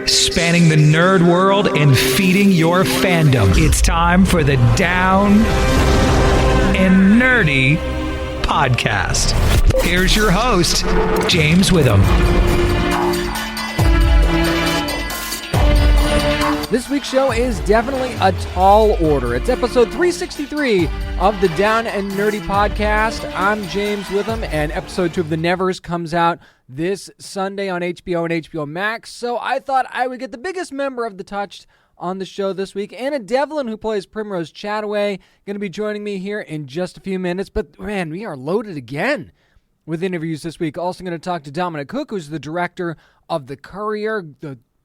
spanning the nerd world and feeding your fandom. It's time for the Down and Nerdy podcast. Here's your host, James Witham. This week's show is definitely a tall order. It's episode 363 of the Down and Nerdy podcast. I'm James Witham, and episode 2 of The Nevers comes out this Sunday on HBO and HBO Max. So I thought I would get the biggest member of The Touched on the show this week. Anna Devlin, who plays Primrose Chataway, going to be joining me here in just a few minutes. But man, we are loaded again with interviews this week. Also going to talk to Dominic Cooke, who's the director of The Courier,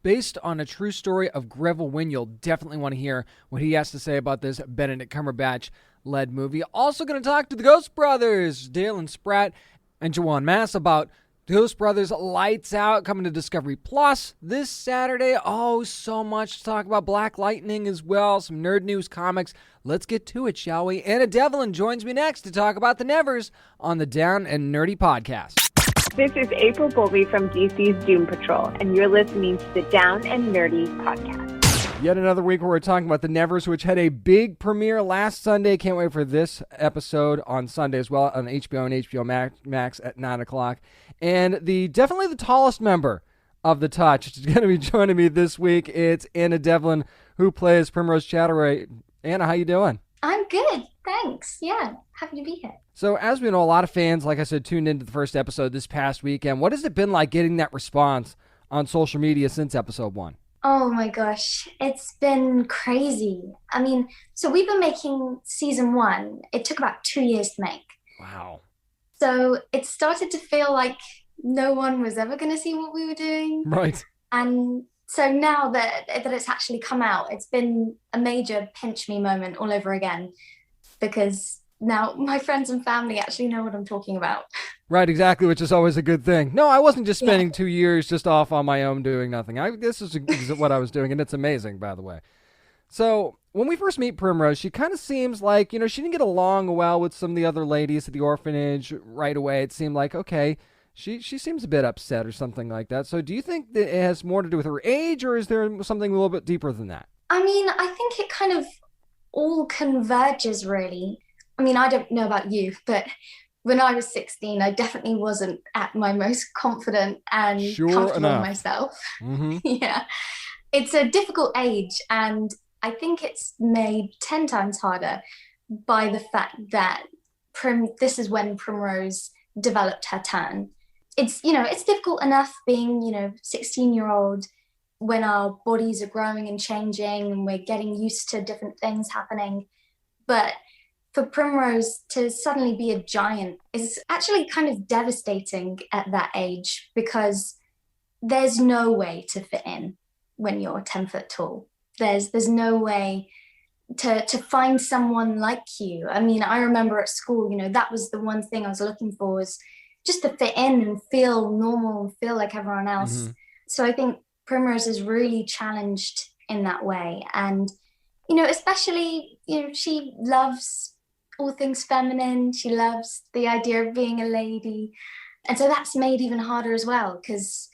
based on a true story of Greville Wynn. You'll definitely want to hear what he has to say about this Benedict Cumberbatch-led movie. Also going to talk to the Ghost Brothers, Dale and Spratt and Jawan Mass, about Ghost Brothers Lights Out, coming to Discovery Plus this Saturday. Oh, so much to talk about. Black Lightning as well, some nerd news, comics. Let's get to it, shall we? Anna Devlin joins me next to talk about The Nevers on the Down and Nerdy podcast. This is April Bowlby from DC's Doom Patrol, and you're listening to the Down and Nerdy podcast. Yet another week where we're talking about The Nevers, which had a big premiere last Sunday. Can't wait for this episode on Sunday as well on HBO and HBO Max at 9 o'clock. And definitely the tallest member of The Touch is going to be joining me this week. It's Anna Devlin, who plays Primrose Chataway. Anna, how you doing? I'm good, thanks. Yeah, happy to be here. So as we know, a lot of fans, like I said, tuned into the first episode this past weekend. What has it been like getting that response on social media since episode 1? Oh my gosh, it's been crazy. I mean, so we've been making season 1. It took about 2 years to make. Wow. So it started to feel like no one was ever going to see what we were doing. Right. And so now that it's actually come out, it's been a major pinch me moment all over again, because now my friends and family actually know what I'm talking about. Right, exactly, which is always a good thing. No, I wasn't just spending 2 years just off on my own doing nothing. This is what I was doing, and it's amazing, by the way. So when we first meet Primrose, she kind of seems like, she didn't get along well with some of the other ladies at the orphanage right away. It seemed like, okay, she seems a bit upset or something like that. So do you think that it has more to do with her age, or is there something a little bit deeper than that? I mean, I think it kind of all converges, really. I mean, I don't know about you, but when I was 16, I definitely wasn't at my most confident and comfortable in myself. Mm-hmm. Yeah. It's a difficult age, and I think it's made 10 times harder by the fact that this is when Primrose developed her turn. It's difficult enough being, 16-year-old when our bodies are growing and changing and we're getting used to different things happening. But for Primrose to suddenly be a giant is actually kind of devastating at that age, because there's no way to fit in when you're 10 foot tall. There's no way to find someone like you. I mean, I remember at school, that was the one thing I was looking for, was just to fit in and feel normal and feel like everyone else. Mm-hmm. So I think Primrose is really challenged in that way. And, especially, she loves all things feminine. She loves the idea of being a lady. And so that's made even harder as well, because,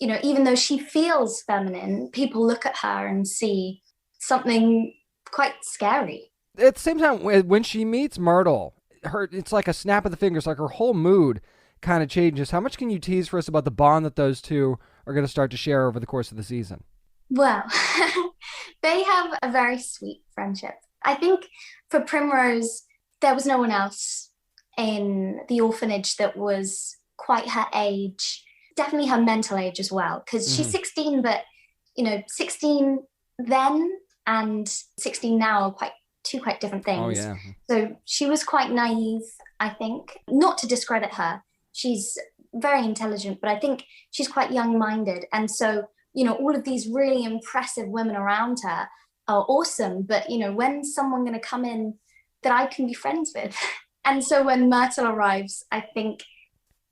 even though she feels feminine, people look at her and see something quite scary. At the same time, when she meets Myrtle, it's like a snap of the fingers, like her whole mood kind of changes. How much can you tease for us about the bond that those two are going to start to share over the course of the season? Well, they have a very sweet friendship. I think for Primrose, there was no one else in the orphanage that was quite her age, definitely her mental age as well, because she's 16, but, 16 then and 16 now are quite different things. Oh, yeah. So she was quite naive, I think. Not to discredit her. She's very intelligent, but I think she's quite young-minded. And so, all of these really impressive women around her are awesome. But, when's someone going to come in that I can be friends with? And so when Myrtle arrives, I think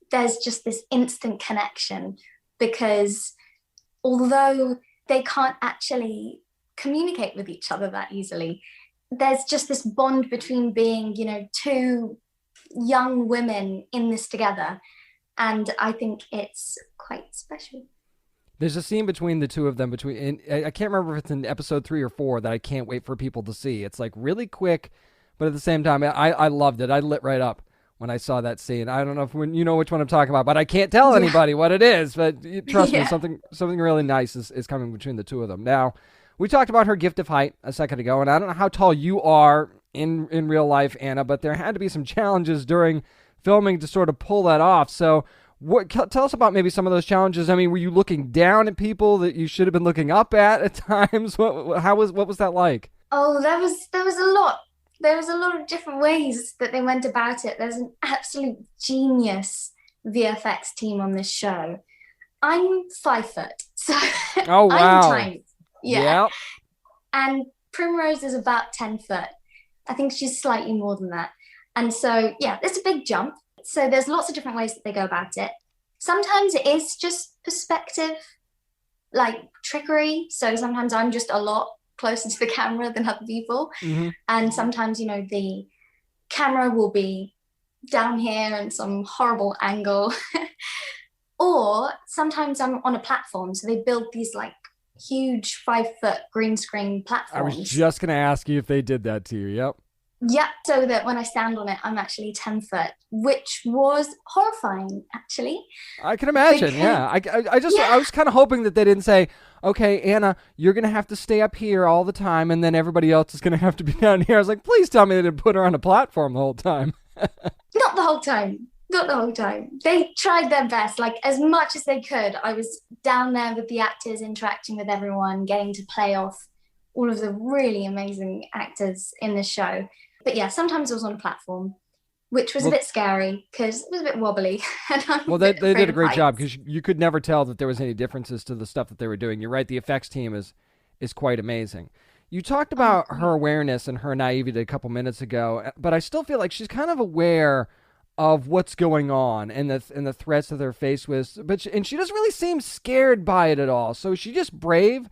there's just this instant connection, because although they can't actually communicate with each other that easily, there's just this bond between being, two young women in this together. And I think it's quite special. There's a scene between the two of them, and I can't remember if it's in episode 3 or 4, that I can't wait for people to see. It's like really quick, but at the same time, I loved it. I lit right up when I saw that scene. I don't know if you know which one I'm talking about, but I can't tell anybody what it is. But trust me, something really nice is coming between the two of them. Now, we talked about her gift of height a second ago, and I don't know how tall you are in real life, Anna, but there had to be some challenges during filming to sort of pull that off. So tell us about maybe some of those challenges. I mean, were you looking down at people that you should have been looking up at times? What was that like? Oh, there was a lot. There was a lot of different ways that they went about it. There's an absolute genius VFX team on this show. I'm 5 foot, so oh wow, I'm tiny. Yeah. Yep. And Primrose is about 10 foot. I think she's slightly more than that. And so, yeah, it's a big jump. So there's lots of different ways that they go about it. Sometimes it is just perspective, like trickery. So sometimes I'm just a lot closer to the camera than other people. Mm-hmm. And sometimes, the camera will be down here in some horrible angle. Or sometimes I'm on a platform. So they build these like huge 5 foot green screen platforms. I was just going to ask you if they did that to you. Yep. Yep, so that when I stand on it, I'm actually 10 foot, which was horrifying, actually. I can imagine, yeah. I was kind of hoping that they didn't say, okay, Anna, you're going to have to stay up here all the time, and then everybody else is going to have to be down here. I was like, please tell me they didn't put her on a platform the whole time. Not the whole time. Not the whole time. They tried their best, like as much as they could. I was down there with the actors, interacting with everyone, getting to play off all of the really amazing actors in the show. But yeah, sometimes I was on a platform, which was a bit scary because it was a bit wobbly. They did a great job because you could never tell that there was any differences to the stuff that they were doing. You're right, the effects team is quite amazing. You talked about her awareness and her naivety a couple minutes ago, but I still feel like she's kind of aware of what's going on and the threats that they're faced with. And she doesn't really seem scared by it at all. So is she just brave,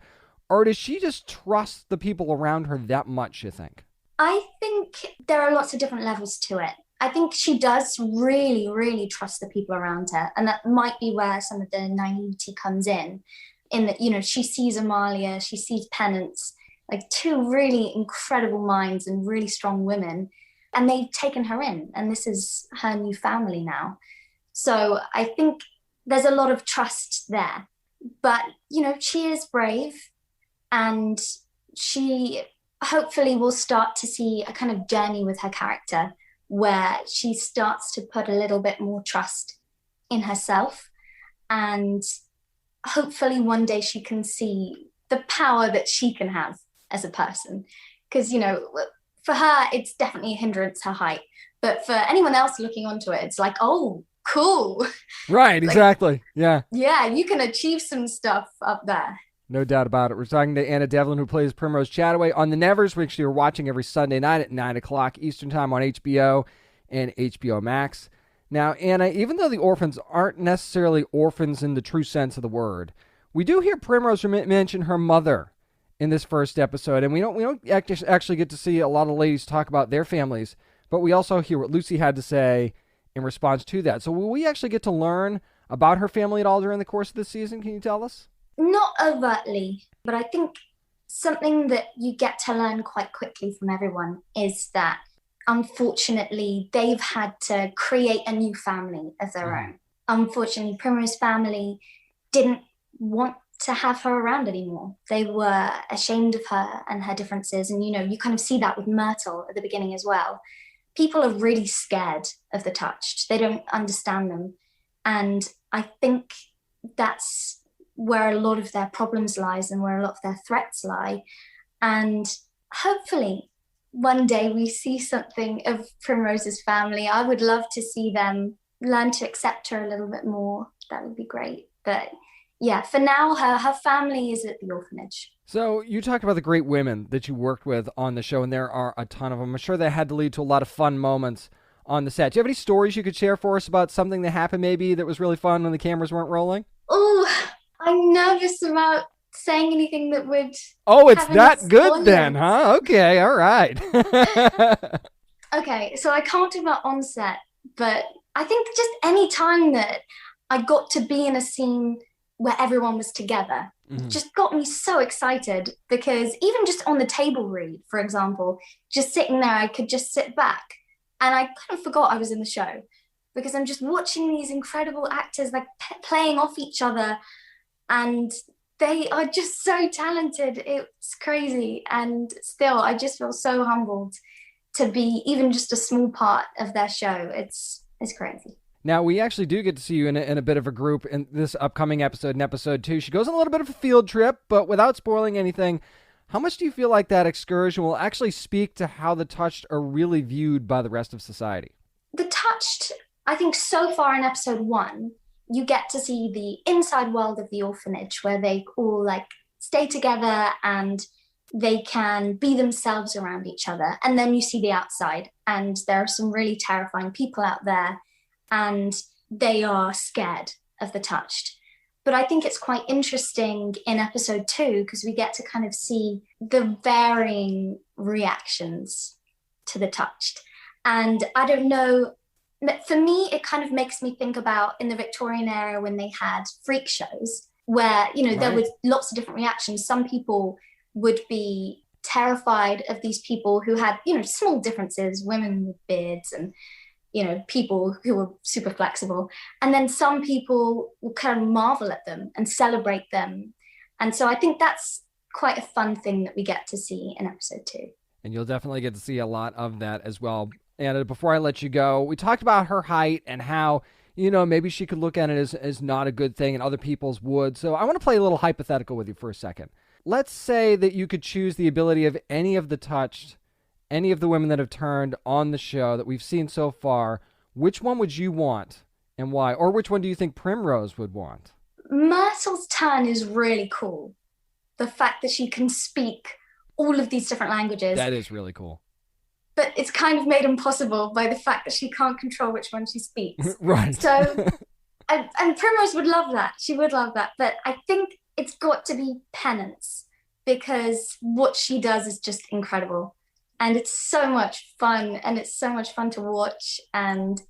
or does she just trust the people around her that much, you think? I think there are lots of different levels to it. I think she does really, really trust the people around her. And that might be where some of the naivety comes in that, she sees Amalia, she sees Penance, like two really incredible minds and really strong women. And they've taken her in, and this is her new family now. So I think there's a lot of trust there. But, she is brave, and she hopefully we'll start to see a kind of journey with her character where she starts to put a little bit more trust in herself, and hopefully one day she can see the power that she can have as a person. Because, for her, it's definitely a hindrance, her height. But for anyone else looking onto it, it's like, oh, cool. Right, exactly. Yeah. Yeah, you can achieve some stuff up there. No doubt about it. We're talking to Anna Devlin, who plays Primrose Chataway on The Nevers, which you're watching every Sunday night at 9 o'clock Eastern Time on HBO and HBO Max. Now, Anna, even though the orphans aren't necessarily orphans in the true sense of the word, we do hear Primrose mention her mother in this first episode, and we don't actually get to see a lot of ladies talk about their families, but we also hear what Lucy had to say in response to that. So will we actually get to learn about her family at all during the course of this season? Can you tell us? Not overtly, but I think something that you get to learn quite quickly from everyone is that, unfortunately, they've had to create a new family of their own. Unfortunately, Primrose's family didn't want to have her around anymore. They were ashamed of her and her differences. And, you kind of see that with Myrtle at the beginning as well. People are really scared of the touched. They don't understand them. And I think that's where a lot of their problems lies and where a lot of their threats lie. And hopefully one day we see something of Primrose's family. I would love to see them learn to accept her a little bit more. That would be great. But yeah, for now, her family is at the orphanage. So you talked about the great women that you worked with on the show, and there are a ton of them. I'm sure that had to lead to a lot of fun moments on the set. Do you have any stories you could share for us about something that happened maybe that was really fun when the cameras weren't rolling? Oh, I'm nervous about saying anything that would... Oh, it's that good then, huh? Okay, all right. Okay, so I can't talk about on set, but I think just any time that I got to be in a scene where everyone was together. It just got me so excited, because even just on the table read, for example, just sitting there, I could just sit back and I kind of forgot I was in the show, because I'm just watching these incredible actors like playing off each other, and they are just so talented. It's crazy. And still, I just feel so humbled to be even just a small part of their show. It's crazy. Now, we actually do get to see you in a bit of a group in this upcoming episode, in episode 2. She goes on a little bit of a field trip, but without spoiling anything, how much do you feel like that excursion will actually speak to how the Touched are really viewed by the rest of society? The Touched, I think so far in episode 1, you get to see the inside world of the orphanage, where they all like stay together and they can be themselves around each other. And then you see the outside, and there are some really terrifying people out there, and they are scared of the Touched. But I think it's quite interesting in episode 2, because we get to kind of see the varying reactions to the Touched. And I don't know, for me, it kind of makes me think about in the Victorian era when they had freak shows where, there were lots of different reactions. Some people would be terrified of these people who had, small differences, women with beards and, people who were super flexible. And then some people will kind of marvel at them and celebrate them. And so I think that's quite a fun thing that we get to see in episode 2. And you'll definitely get to see a lot of that as well. And before I let you go, we talked about her height and how, maybe she could look at it as not a good thing and other people's would. So I want to play a little hypothetical with you for a second. Let's say that you could choose the ability of any of the Touched, any of the women that have turned on the show that we've seen so far. Which one would you want and why? Or which one do you think Primrose would want? Myrtle's turn is really cool. The fact that she can speak all of these different languages. That is really cool. But it's kind of made impossible by the fact that she can't control which one she speaks. Right. So, and Primrose would love that. She would love that. But I think it's got to be Penance, because what she does is just incredible. And it's so much fun, and it's so much fun to watch. And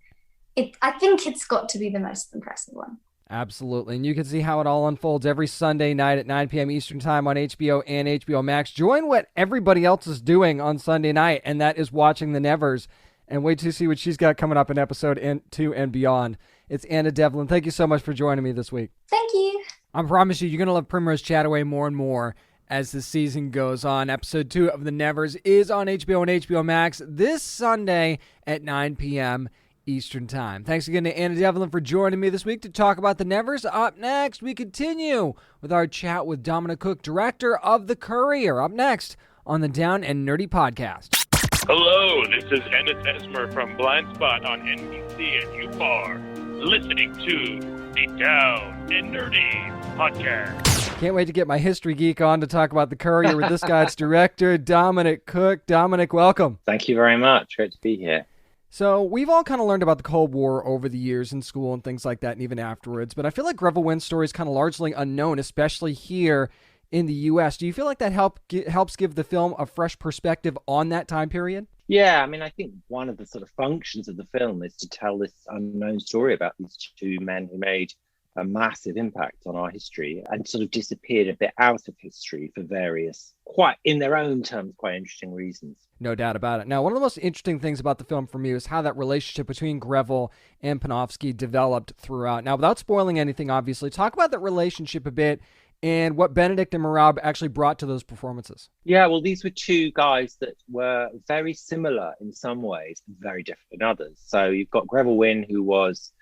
I think it's got to be the most impressive one. Absolutely. And you can see how it all unfolds every Sunday night at 9 p.m. Eastern Time on HBO and HBO Max. Join what everybody else is doing on Sunday night, and that is watching The Nevers. And wait to see what she's got coming up in episode 2 and beyond. It's Anna Devlin. Thank you so much for joining me this week. Thank you. I promise you, you're going to love Primrose Chataway more and more as the season goes on. Episode 2 of The Nevers is on HBO and HBO Max this Sunday at 9 p.m. Eastern Time. Thanks again to Anna Devlin for joining me this week to talk about The Nevers. Up next, we continue with our chat with Dominic Cooke, director of The Courier. Up next on the Down and Nerdy Podcast. Hello, this is Ennis Esmer from Blind Spot on NBC, and you are listening to the Down and Nerdy Podcast. Can't wait to get my history geek on to talk about The Courier with this guy's director, Dominic Cooke. Dominic, welcome. Thank you very much. Great to be here. So we've all kind of learned about the Cold War over the years in school and things like that, and even afterwards. But I feel like Greville Wynn's story is kind of largely unknown, especially here in the U.S. Do you feel like that helps give the film a fresh perspective on that time period? Yeah, I mean, I think one of the sort of functions of the film is to tell this unknown story about these two men who made a massive impact on our history and sort of disappeared a bit out of history for various, quite in their own terms, quite interesting reasons. No doubt about it. Now, one of the most interesting things about the film for me is how that relationship between Greville and Panofsky developed throughout. Now, without spoiling anything, obviously, talk about that relationship a bit and what Benedict and Merab actually brought to those performances. Yeah, well, these were two guys that were very similar in some ways and very different in others. So you've got Greville Wynn, who was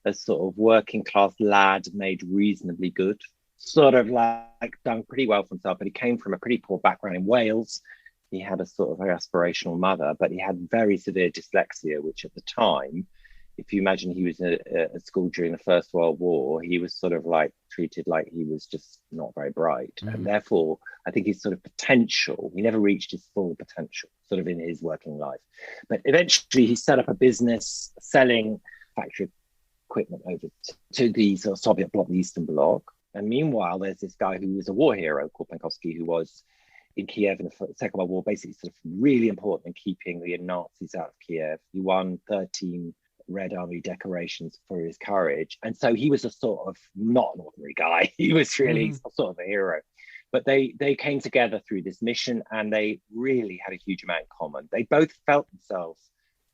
a sort of working class lad made reasonably good, sort of like done pretty well for himself, but he came from a pretty poor background in Wales. He had a sort of very aspirational mother, but he had very severe dyslexia, which at the time, if you imagine he was at school during the First World War, he was sort of like treated like he was just not very bright. Mm. And therefore, I think his sort of potential, he never reached his full potential sort of in his working life. But eventually he set up a business selling factory equipment over to the sort of Soviet bloc, the Eastern Bloc. And meanwhile, there's this guy who was a war hero called Panofsky, who was in Kiev in the Second World War, basically sort of really important in keeping the Nazis out of Kiev. He won 13 Red Army decorations for his courage. And so he was a sort of not an ordinary guy. He was really sort of a hero. But they came together through this mission, and they really had a huge amount in common. They both felt themselves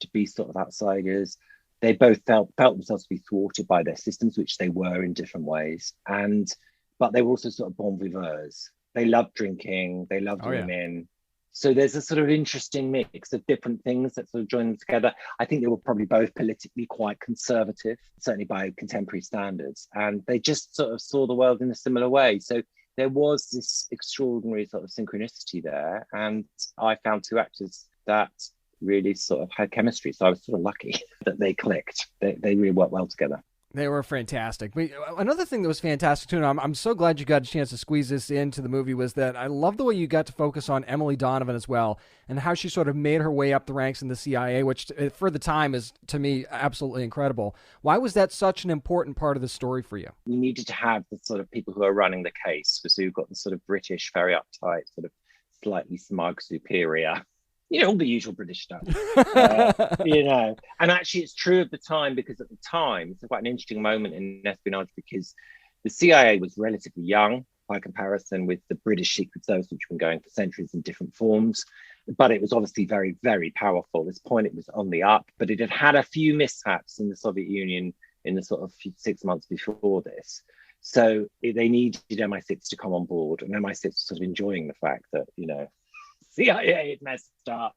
to be sort of outsiders. They both felt themselves to be thwarted by their systems, which they were in different ways. But they were also sort of bon viveurs. They loved drinking. They loved women. So there's a sort of interesting mix of different things that sort of join them together. I think they were probably both politically quite conservative, certainly by contemporary standards. And they just sort of saw the world in a similar way. So there was this extraordinary sort of synchronicity there. And I found two actors that really sort of had chemistry. So I was sort of lucky that they clicked. They really worked well together. They were fantastic. But another thing that was fantastic too, and I'm so glad you got a chance to squeeze this into the movie, was that I love the way you got to focus on Emily Donovan as well, and how she sort of made her way up the ranks in the CIA, which for the time is, to me, absolutely incredible. Why was that such an important part of the story for you? You needed to have the sort of people who are running the case. So you've got the sort of British, very uptight, sort of slightly smug superior, all the usual British stuff, and actually it's true of the time, because at the time, it's quite an interesting moment in espionage, because the CIA was relatively young by comparison with the British Secret Service, which had been going for centuries in different forms, but it was obviously very, very powerful. At this point, it was on the up, but it had had a few mishaps in the Soviet Union in the sort of 6 months before this. So they needed MI6 to come on board, and MI6 was sort of enjoying the fact that, CIA had messed up,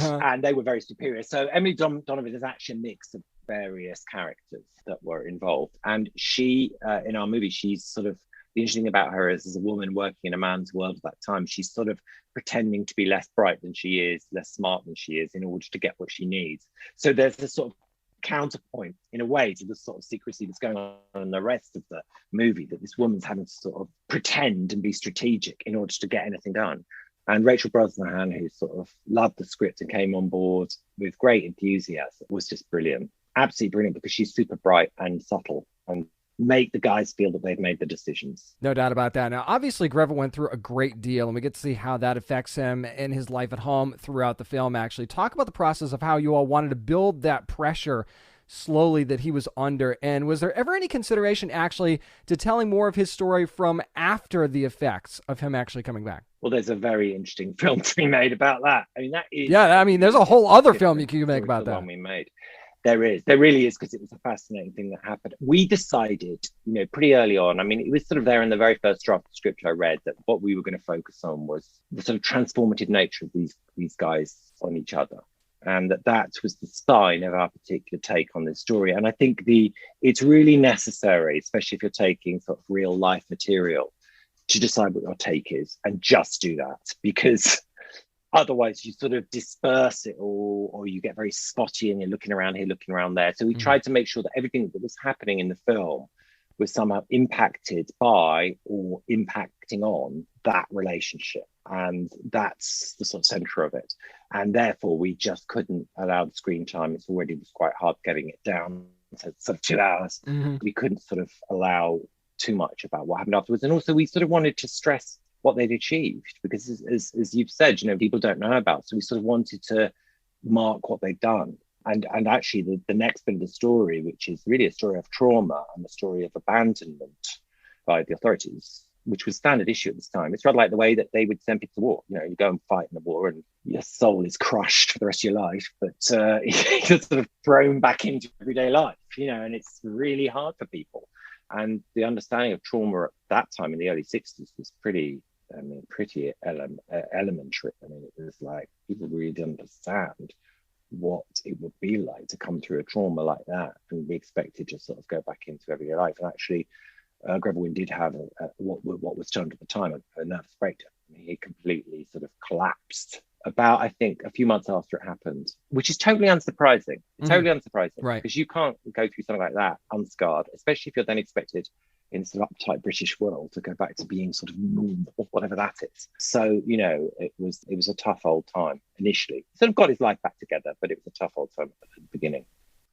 and they were very superior. So Emily Donovan is actually a mix of various characters that were involved. And she, in our movie, she's sort of, the interesting thing about her is, as a woman working in a man's world at that time, she's sort of pretending to be less bright than she is, less smart than she is, in order to get what she needs. So there's this sort of counterpoint, in a way, to the sort of secrecy that's going on in the rest of the movie, that this woman's having to sort of pretend and be strategic in order to get anything done. And Rachel Brosnahan, who sort of loved the script and came on board with great enthusiasm, was just brilliant. Absolutely brilliant, because she's super bright and subtle and make the guys feel that they've made the decisions. No doubt about that. Now, obviously, Greville went through a great deal, and we get to see how that affects him in his life at home throughout the film, actually. Talk about the process of how you all wanted to build that pressure slowly that he was under, and was there ever any consideration actually to telling more of his story from after the effects of him actually coming back? Well, there's a very interesting film to be made about that. I mean, that is... Yeah, I mean, there's a whole other film you can make about that. One we made. There really is, because it was a fascinating thing that happened. We decided, pretty early on, I mean, it was sort of there in the very first draft of the script I read, that what we were going to focus on was the sort of transformative nature of these guys on each other. And that was the sign of our particular take on this story. And I think it's really necessary, especially if you're taking sort of real life material, to decide what your take is and just do that, because otherwise you sort of disperse it all, or you get very spotty and you're looking around here, looking around there. So we tried to make sure that everything that was happening in the film was somehow impacted by or impacting on that relationship. And that's the sort of center of it. And therefore, we just couldn't allow the screen time. It already was quite hard getting it down to sort of 2 hours. We couldn't sort of allow too much about what happened afterwards. And also, we sort of wanted to stress what they'd achieved, because as you've said, people don't know about. So we sort of wanted to mark what they'd done. And actually, the next bit of the story, which is really a story of trauma and a story of abandonment by the authorities, which was standard issue at this time. It's rather like the way that they would send people to war. You go and fight in a war and your soul is crushed for the rest of your life, but you're sort of thrown back into everyday life, and it's really hard for people. And the understanding of trauma at that time in the early 60s was pretty elementary. It was like, people really didn't understand what it would be like to come through a trauma like that and be expected to sort of go back into everyday life. And actually, Greville did have what was termed at the time a nervous breakdown. He completely sort of collapsed about, I think, a few months after it happened, which is totally unsurprising. Totally unsurprising, right? Because you can't go through something like that unscarred, especially if you're then expected in sort of uptight British world to go back to being sort of normal, whatever that is. So, it was a tough old time initially. He sort of got his life back together, but it was a tough old time at the beginning.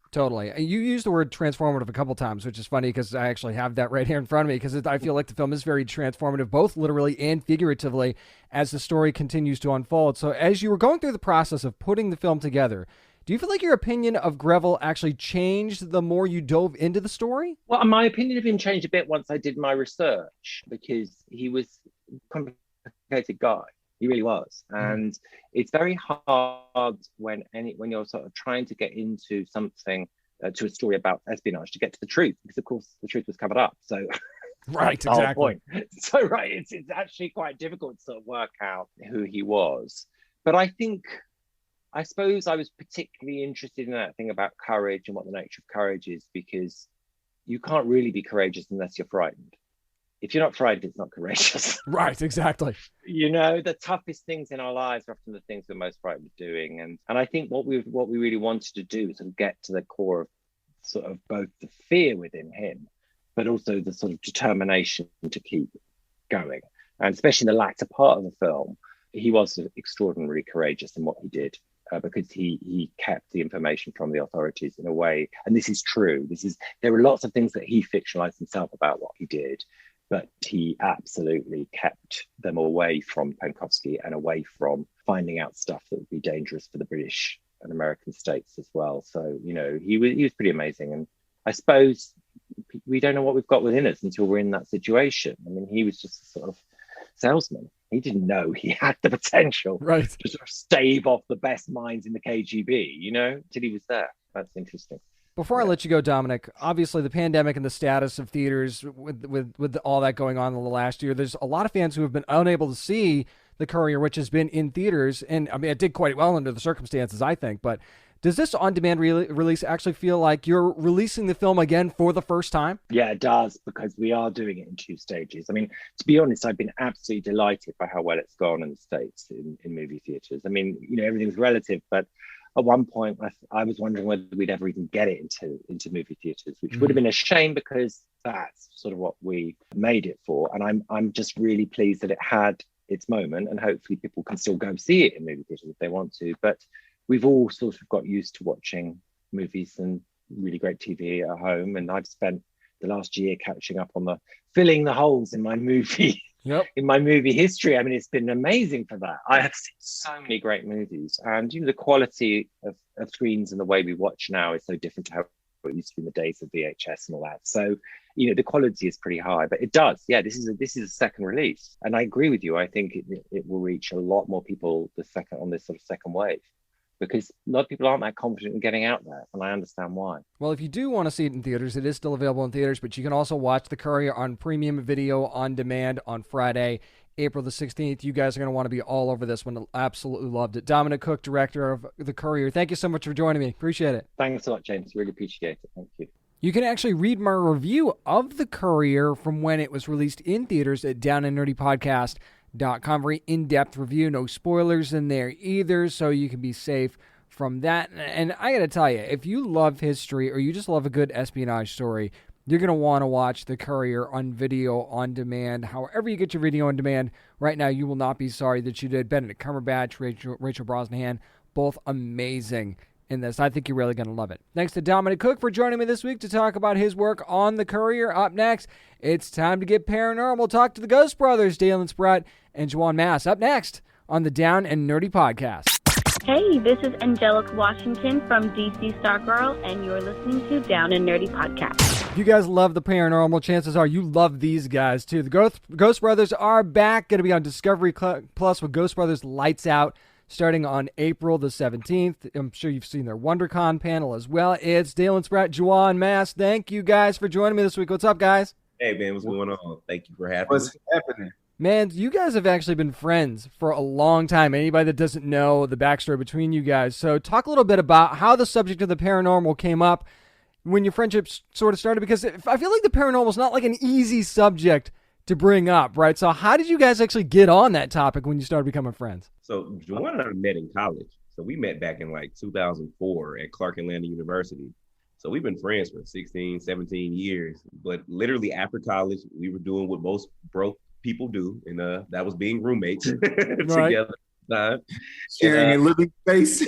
Totally. You used the word transformative a couple times, which is funny because I actually have that right here in front of me, because I feel like the film is very transformative, both literally and figuratively, as the story continues to unfold. So as you were going through the process of putting the film together, Do you feel like your opinion of Greville actually changed the more you dove into the story? Well, my opinion of him changed a bit once I did my research, because he was a complicated guy. He really was. And it's very hard when you're sort of trying to get into something, to a story about espionage, to get to the truth, because of course the truth was covered up. So Right, that's the whole exactly. point. So right, it's actually quite difficult to sort of work out who he was. But I suppose I was particularly interested in that thing about courage and what the nature of courage is, because you can't really be courageous unless you're frightened. If you're not frightened, it's not courageous. Right, exactly. You know, the toughest things in our lives are often the things we're most frightened of doing. And I think what we really wanted to do is sort of get to the core of sort of both the fear within him, but also the sort of determination to keep going. And especially in the latter part of the film, he was extraordinarily courageous in what he did. Because he kept the information from the authorities in a way, and this is true. There were lots of things that he fictionalized himself about what he did, but he absolutely kept them away from Penkovsky and away from finding out stuff that would be dangerous for the British and American states as well. So, you know, he was pretty amazing. And I suppose we don't know what we've got within us until we're in that situation. I mean, he was just a sort of salesman. He didn't know he had the potential Right. to sort of stave off the best minds in the KGB, you know, till he was there. That's interesting. Before I let you go, Dominic, obviously the pandemic and the status of theaters with all that going on in the last year, there's a lot of fans who have been unable to see The Courier, which has been in theaters. And I mean, it did quite well under the circumstances, I think. But does this on-demand release actually feel like you're releasing the film again for the first time? Yeah, it does, because we are doing it in two stages. I mean, to be honest, I've been absolutely delighted by how well it's gone in the States in movie theaters. I mean, you know, everything's relative, but at one point I was wondering whether we'd ever even get it into movie theaters, which would have been a shame, because that's sort of what we made it for. And I'm just really pleased that it had its moment, and hopefully people can still go see it in movie theaters if they want to. But we've all sort of got used to watching movies and really great TV at home. And I've spent the last year catching up on filling the holes in my movie, in my movie history. I mean, it's been amazing for that. I have seen so many great movies, and, you know, the quality of screens and the way we watch now is so different to how it used to be in the days of VHS and all that. So, you know, the quality is pretty high, but it does. Yeah, this is a second release. And I agree with you. I think it will reach a lot more people on this sort of second wave, because a lot of people aren't that confident in getting out there, and I understand why. Well, if you do want to see it in theaters, it is still available in theaters, but you can also watch The Courier on premium video on demand on Friday, April the 16th. You guys are going to want to be all over this one. Absolutely loved it. Dominic Cooke, director of The Courier, thank you so much for joining me. Appreciate it. Thanks a lot, James. Really appreciate it. Thank you. You can actually read my review of The Courier from when it was released in theaters at downandnerdypodcast.com. Very in-depth review, no spoilers in there either, so you can be safe from that. And I gotta tell you, if you love history or you just love a good espionage story, you're gonna want to watch The Courier on video on demand. However you get your video on demand right now, you will not be sorry that you did. Benedict Cumberbatch, Rachel Brosnahan, both amazing in this. I think you're really going to love it. Thanks to Dominic Cooke for joining me this week to talk about his work on The Courier. Up next, it's time to get paranormal. Talk to the Ghost Brothers, Dalen Spratt and Juwan Mass. Up next on the Down and Nerdy Podcast. Hey, this is Angelica Washington from DC Stargirl, and you're listening to Down and Nerdy Podcast. If you guys love the paranormal, chances are you love these guys too. The Ghost Brothers are back, going to be on Discovery Plus with Ghost Brothers Lights Out, starting on April the 17th. I'm sure you've seen their WonderCon panel as well. It's Dalen Spratt, Juwan Mass. Thank you guys for joining me this week. What's up, guys? Hey, man, what's going on? Thank you for having me. What's happening? Man, you guys have actually been friends for a long time. Anybody that doesn't know the backstory between you guys. So talk a little bit about how the subject of the paranormal came up when your friendship sort of started, because I feel like the paranormal is not like an easy subject to bring up, right? So how did you guys actually get on that topic when you started becoming friends? So Juwan and I met in college. So we met back in like 2004 at Clark Atlanta University. So we've been friends for 16, 17 years. But literally after college, we were doing what most broke people do, and that was being roommates together. Sharing a living space.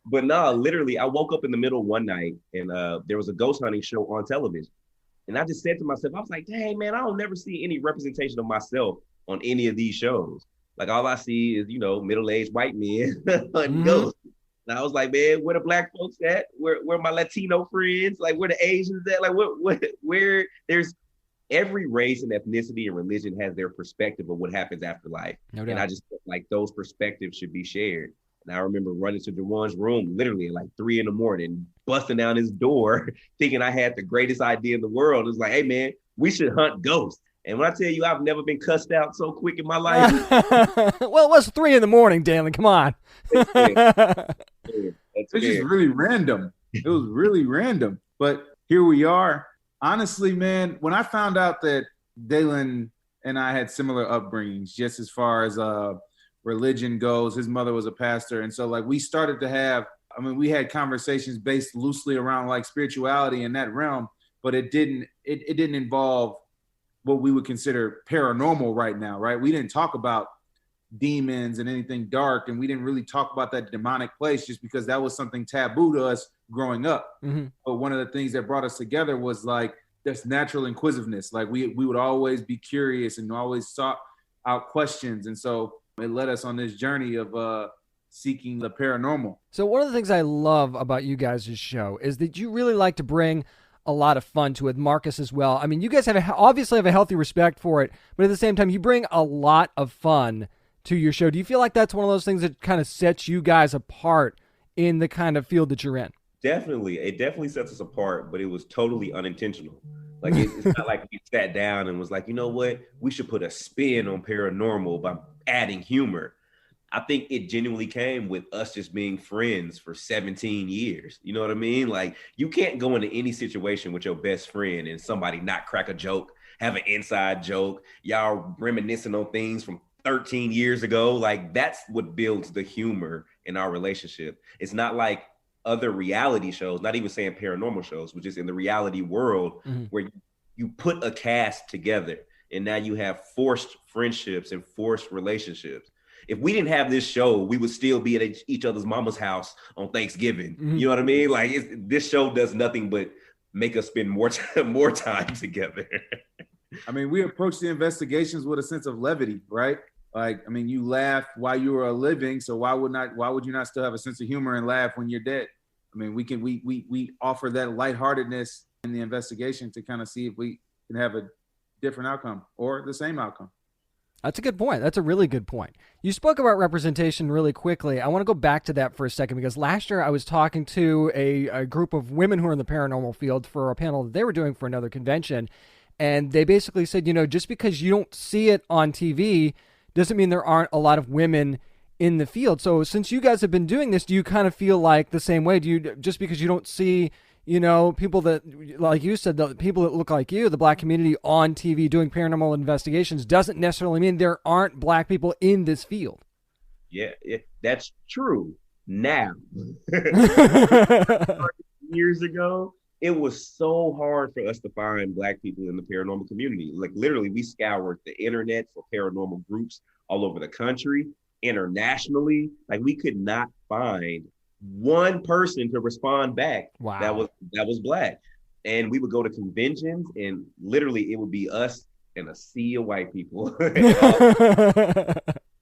But no, literally, I woke up in the middle one night, and there was a ghost hunting show on television. And I just said to myself, I was like, dang, man, I don't never see any representation of myself on any of these shows. Like all I see is, middle-aged white men hunting ghosts. And I was like, man, where the black folks at? Where my Latino friends? Like, where the Asians at? Like, where there's every race and ethnicity and religion has their perspective of what happens after life. No doubt. And I just felt like those perspectives should be shared. And I remember running to Dewan's room literally at like 3 a.m, busting down his door, thinking I had the greatest idea in the world. It was like, hey man, we should hunt ghosts. And when I tell you I've never been cussed out so quick in my life. Well, it was 3 a.m, Devlin. Come on. It's just really random. It was really random. But here we are. Honestly, man, when I found out that Devlin and I had similar upbringings, just as far as religion goes, his mother was a pastor. And so like we started to have, we had conversations based loosely around like spirituality in that realm, but it didn't involve what we would consider paranormal right now, right? We didn't talk about demons and anything dark, and we didn't really talk about that demonic place just because that was something taboo to us growing up. But one of the things that brought us together was like this natural inquisitiveness. Like we would always be curious and always sought out questions. And so it led us on this journey of seeking the paranormal. So one of the things I love about you guys' show is that you really like to bring a lot of fun to it. Marcus as well. I mean, you guys obviously have a healthy respect for it, but at the same time, you bring a lot of fun to your show. Do you feel like that's one of those things that kind of sets you guys apart in the kind of field that you're in? Definitely. It definitely sets us apart, but it was totally unintentional. Like it's not like we sat down and was like, you know what? We should put a spin on paranormal by adding humor. I think it genuinely came with us just being friends for 17 years. You know what I mean? Like you can't go into any situation with your best friend and somebody not crack a joke, have an inside joke, y'all reminiscing on things from 13 years ago. Like that's what builds the humor in our relationship. It's not like other reality shows, not even saying paranormal shows, but just in the reality world where you put a cast together and now you have forced friendships and forced relationships. If we didn't have this show, we would still be at each other's mama's house on Thanksgiving. You know what I mean? Like this show does nothing but make us spend more time together. I mean, we approach the investigations with a sense of levity, right? Like, I mean, you laugh while you are living, so why would you not still have a sense of humor and laugh when you're dead? I mean, we offer that lightheartedness in the investigation to kind of see if we can have a different outcome or the same outcome. That's a good point. That's a really good point. You spoke about representation really quickly. I want to go back to that for a second because last year I was talking to a group of women who are in the paranormal field for a panel that they were doing for another convention. And they basically said, just because you don't see it on TV doesn't mean there aren't a lot of women in the field. So since you guys have been doing this, do you kind of feel like the same way? Do you, just because you don't see people that, like you said, the people that look like you, the black community on TV doing paranormal investigations doesn't necessarily mean there aren't black people in this field? Yeah, that's true. Now, years ago, it was so hard for us to find black people in the paranormal community. Like literally, we scoured the internet for paranormal groups all over the country, internationally. Like we could not find one person to respond back. Wow. that was black. And we would go to conventions and literally it would be us and a sea of white people.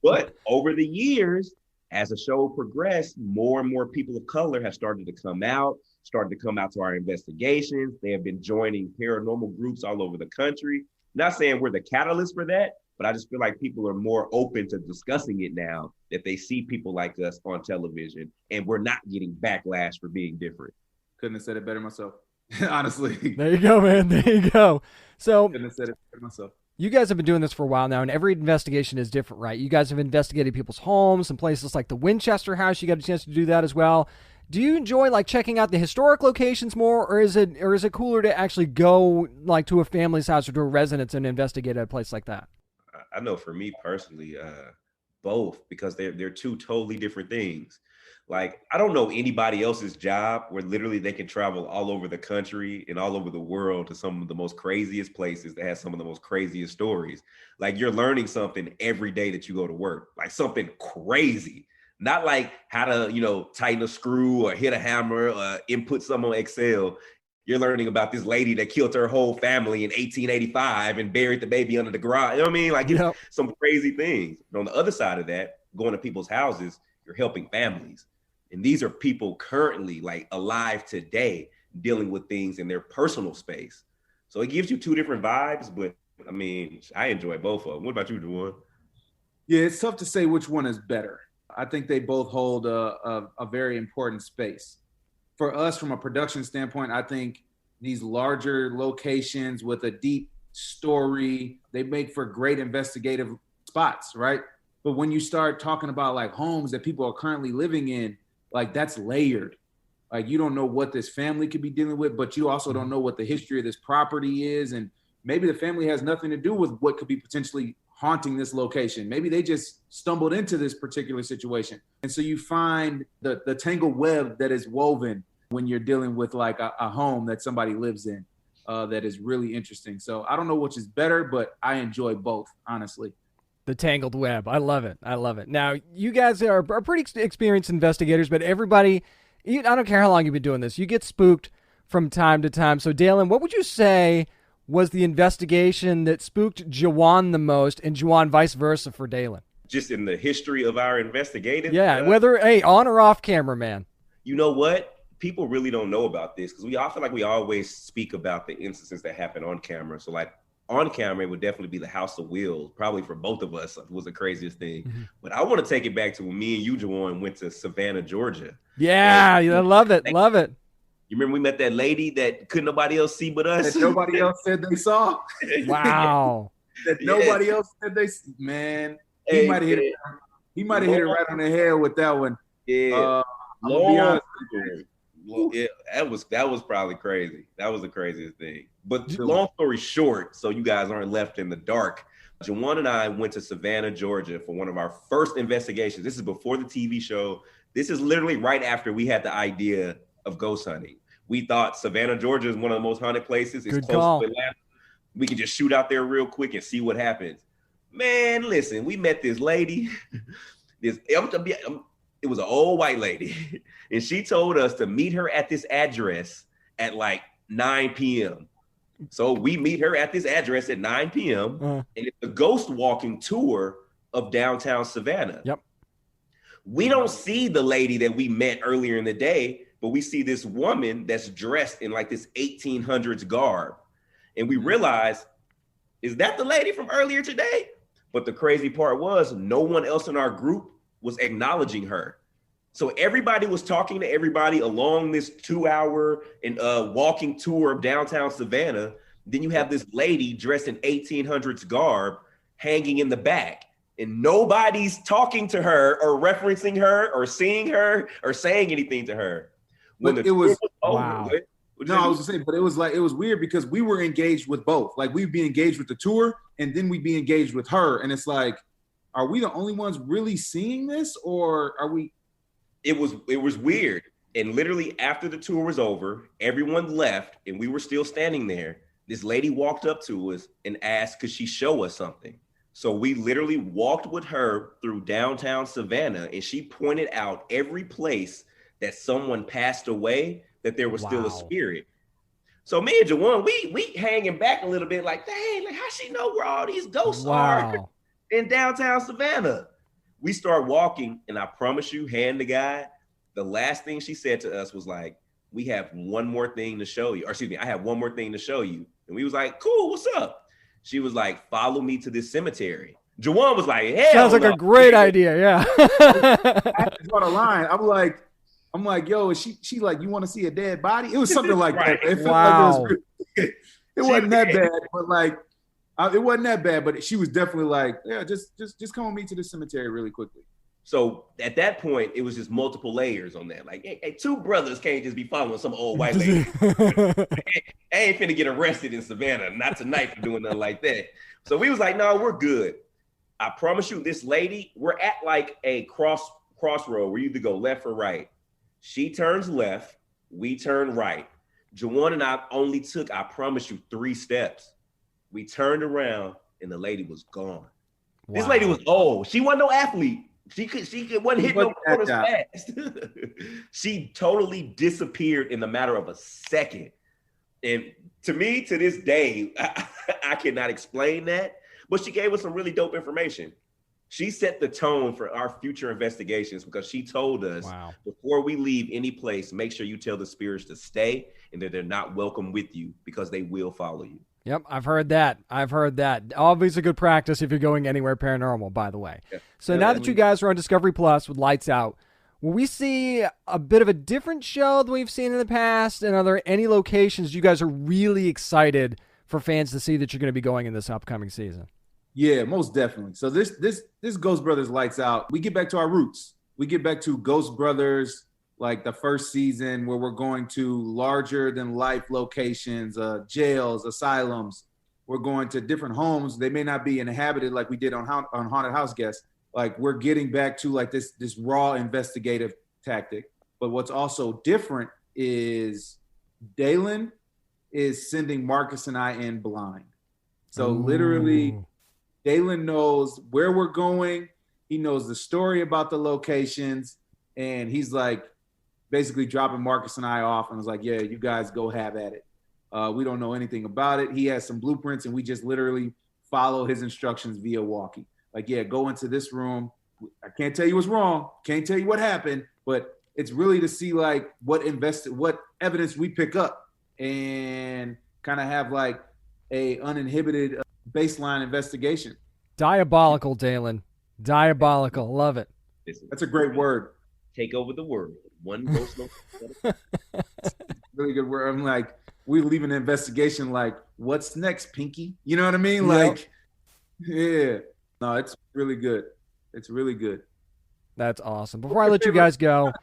But over the years, as the show progressed, more and more people of color have started to come out to our investigations. They have been joining paranormal groups all over the country. Not saying we're the catalyst for that, but I just feel like people are more open to discussing it now that they see people like us on television and we're not getting backlash for being different. Couldn't have said it better myself, honestly. There you go, man. There you go. So Couldn't have said it better myself. You guys have been doing this for a while now, and every investigation is different, right? You guys have investigated people's homes and places like the Winchester House. You got a chance to do that as well. Do you enjoy like checking out the historic locations more, or is it cooler to actually go like to a family's house or to a residence and investigate at a place like that? I know for me personally, both, because they're two totally different things. Like, I don't know anybody else's job where literally they can travel all over the country and all over the world to some of the most craziest places that have some of the most craziest stories. Like, you're learning something every day that you go to work, like something crazy. Not like how to, tighten a screw or hit a hammer or input something on Excel. You're learning about this lady that killed her whole family in 1885 and buried the baby under the garage. You know what I mean? Like, it's some crazy things. But on the other side of that, going to people's houses, you're helping families. And these are people currently like alive today dealing with things in their personal space. So it gives you two different vibes, but I mean, I enjoy both of them. What about you, Juwan? Yeah, it's tough to say which one is better. I think they both hold a very important space. For us, from a production standpoint, I think these larger locations with a deep story, they make for great investigative spots, right? But when you start talking about like homes that people are currently living in, like that's layered. Like you don't know what this family could be dealing with, but you also don't know what the history of this property is. And maybe the family has nothing to do with what could be potentially haunting this location. Maybe they just stumbled into this particular situation. And so you find the tangled web that is woven when you're dealing with like a home that somebody lives in that is really interesting. So I don't know which is better, but I enjoy both, honestly. The tangled web. I love it. I love it. Now, you guys are pretty experienced investigators, but everybody, I don't care how long you've been doing this, you get spooked from time to time. So, Dalen, what would you say was the investigation that spooked Juwan the most, and Juwan vice versa for Dalen? Just in the history of our investigative? Yeah, whether, on or off camera, man. You know what? People really don't know about this because I feel like we always speak about the instances that happen on camera. So like on camera, it would definitely be the House of Wheels, probably for both of us was the craziest thing. Mm-hmm. But I want to take it back to when me and you, Juwan, went to Savannah, Georgia. Yeah, I love it. Love it. You remember we met that lady that couldn't nobody else see but us? That nobody else said they saw? Wow. That nobody else said they see? Man, he might have hit it. He might have hit it right on the head with that one. Yeah. Yeah, that was probably crazy. That was the craziest thing. But long story short, so you guys aren't left in the dark, Juwan and I went to Savannah, Georgia for one of our first investigations. This is before the TV show. This is literally right after we had the idea of ghost hunting. We thought Savannah, Georgia is one of the most haunted places. It's close to Atlanta. We can just shoot out there real quick and see what happens. Man, listen, we met this lady. It was an old white lady, and she told us to meet her at this address at like 9 p.m. So we meet her at this address at 9 p.m. And it's a ghost walking tour of downtown Savannah. Yep. We don't see the lady that we met earlier in the day, but we see this woman that's dressed in like this 1800s garb. And we realize, is that the lady from earlier today? But the crazy part was no one else in our group was acknowledging her. So everybody was talking to everybody along this 2-hour and walking tour of downtown Savannah. Then you have this lady dressed in 1800s garb hanging in the back, and nobody's talking to her or referencing her or seeing her or saying anything to her. When it was over, wow. No, I was just saying, but it was weird because we were engaged with both. Like we'd be engaged with the tour and then we'd be engaged with her. And it's like, are we the only ones really seeing this, or are we? It was weird. And literally after the tour was over, everyone left and we were still standing there. This lady walked up to us and asked, could she show us something? So we literally walked with her through downtown Savannah, and she pointed out every place that someone passed away, that there was still a spirit. So me and Juwan, we hanging back a little bit like, dang, like how she know where all these ghosts are in downtown Savannah? We start walking, and I promise you, hand to God, the last thing she said to us was like, we have one more thing to show you. Or excuse me, I have one more thing to show you. And we was like, cool, what's up? She was like, follow me to this cemetery. Juwan was like, hell sounds like a great idea, yeah. I just got a line. I'm like, yo, is she like, you want to see a dead body? It was something like that. It felt like it wasn't that bad, but like, it wasn't that bad, but she was definitely like, yeah, just come with me to the cemetery really quickly. So at that point, it was just multiple layers on that. Like, hey, two brothers can't just be following some old white lady. I ain't finna get arrested in Savannah, not tonight for doing nothing like that. So we was like, no, we're good. I promise you, this lady, we're at like a crossroad where you either go left or right. She turns left, we turn right. Juwan and I only took, I promise you, 3 steps. We turned around and the lady was gone. Wow. This lady was old. She wasn't no athlete. She wasn't hitting no corners fast. She totally disappeared in the matter of a second. And to me, to this day, I cannot explain that. But she gave us some really dope information. She set the tone for our future investigations because she told us before we leave any place, make sure you tell the spirits to stay and that they're not welcome with you because they will follow you. Yep, I've heard that. Obviously good practice if you're going anywhere paranormal, by the way. Yeah. So now that you guys are on Discovery Plus with Lights Out, will we see a bit of a different show than we've seen in the past? And are there any locations you guys are really excited for fans to see that you're going to be going in this upcoming season? Yeah, most definitely. So this Ghost Brothers Lights Out, we get back to our roots. We get back to Ghost Brothers, like the first season where we're going to larger than life locations, jails, asylums. We're going to different homes. They may not be inhabited like we did on Haunted House Guests. Like we're getting back to like this raw investigative tactic. But what's also different is Devlin is sending Marcus and I in blind. So literally, Devlin knows where we're going. He knows the story about the locations. And he's like basically dropping Marcus and I off and was like, yeah, you guys go have at it. We don't know anything about it. He has some blueprints and we just literally follow his instructions via walkie. Like, yeah, go into this room. I can't tell you what's wrong. Can't tell you what happened, but it's really to see like what evidence we pick up and kind of have like a uninhibited baseline investigation. Diabolical, Devlin. Diabolical. Love it. That's a great word. Take over the world. One ghost. Really good word. I'm like, we leave an investigation like, what's next, Pinky? You know what I mean? Like, yeah. No, it's really good. It's really good. That's awesome. Before I let you guys go,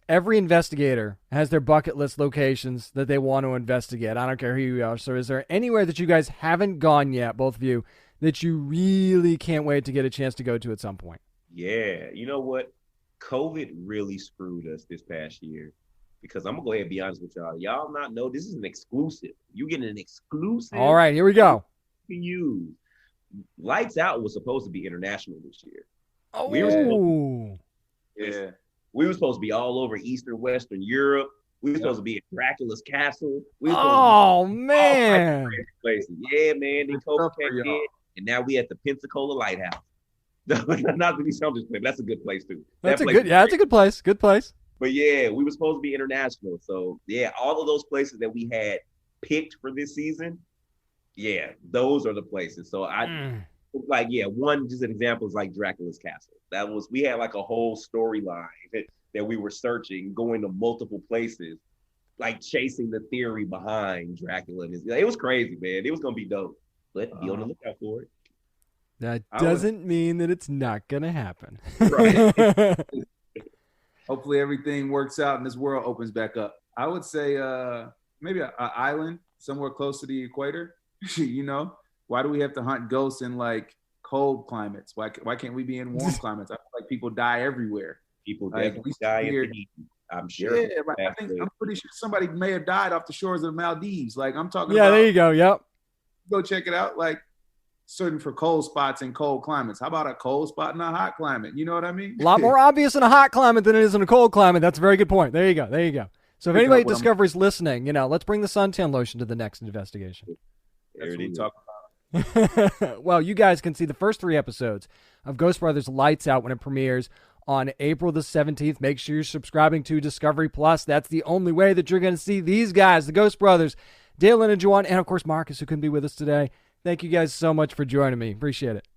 every investigator has their bucket list locations that they want to investigate. I don't care who you are. So is there anywhere that you guys haven't gone yet, both of you, that you really can't wait to get a chance to go to at some point? Yeah. You know what? COVID really screwed us this past year because I'm going to go ahead and be honest with y'all. Y'all not know this is an exclusive. You get an exclusive. All right, here we go. You. Lights Out was supposed to be international this year. Oh, we were supposed to be all over Eastern, Western Europe. We were supposed to be at Dracula's castle. Man. Places. Yeah, man. Then COVID came in, and now we at the Pensacola Lighthouse. Not to be selfish, but that's a good place too. That's a good place. Good place. But yeah, we were supposed to be international. So yeah, all of those places that we had picked for this season, yeah, those are the places. So one just an example is like Dracula's Castle. We had like a whole storyline that we were searching, going to multiple places, like chasing the theory behind Dracula. It was crazy, man. It was gonna be dope. But be on the lookout for it. That doesn't mean that it's not gonna happen. Right. Hopefully everything works out and this world opens back up. I would say maybe an island somewhere close to the equator. You know, why do we have to hunt ghosts in like cold climates? Why can't we be in warm climates? I feel like people die everywhere. People definitely die in the heat. I'm sure. Yeah, right. I'm pretty sure somebody may have died off the shores of the Maldives. Like I'm talking. Yeah, there you go. Yep. Go check it out. Like certain for cold spots in cold climates. How about a cold spot in a hot climate? You know what I mean? A lot more obvious in a hot climate than it is in a cold climate. That's a very good point. There you go. So if anybody at Discovery's listening, let's bring the suntan lotion to the next investigation. That's what we talk about. Well, you guys can see the first 3 episodes of Ghost Brothers Lights Out when it premieres on April the 17th. Make sure you're subscribing to Discovery Plus. That's the only way that you're going to see these guys, the Ghost Brothers, Devlin and Juwan, and of course Marcus, who couldn't be with us today. Thank you guys so much for joining me. Appreciate it.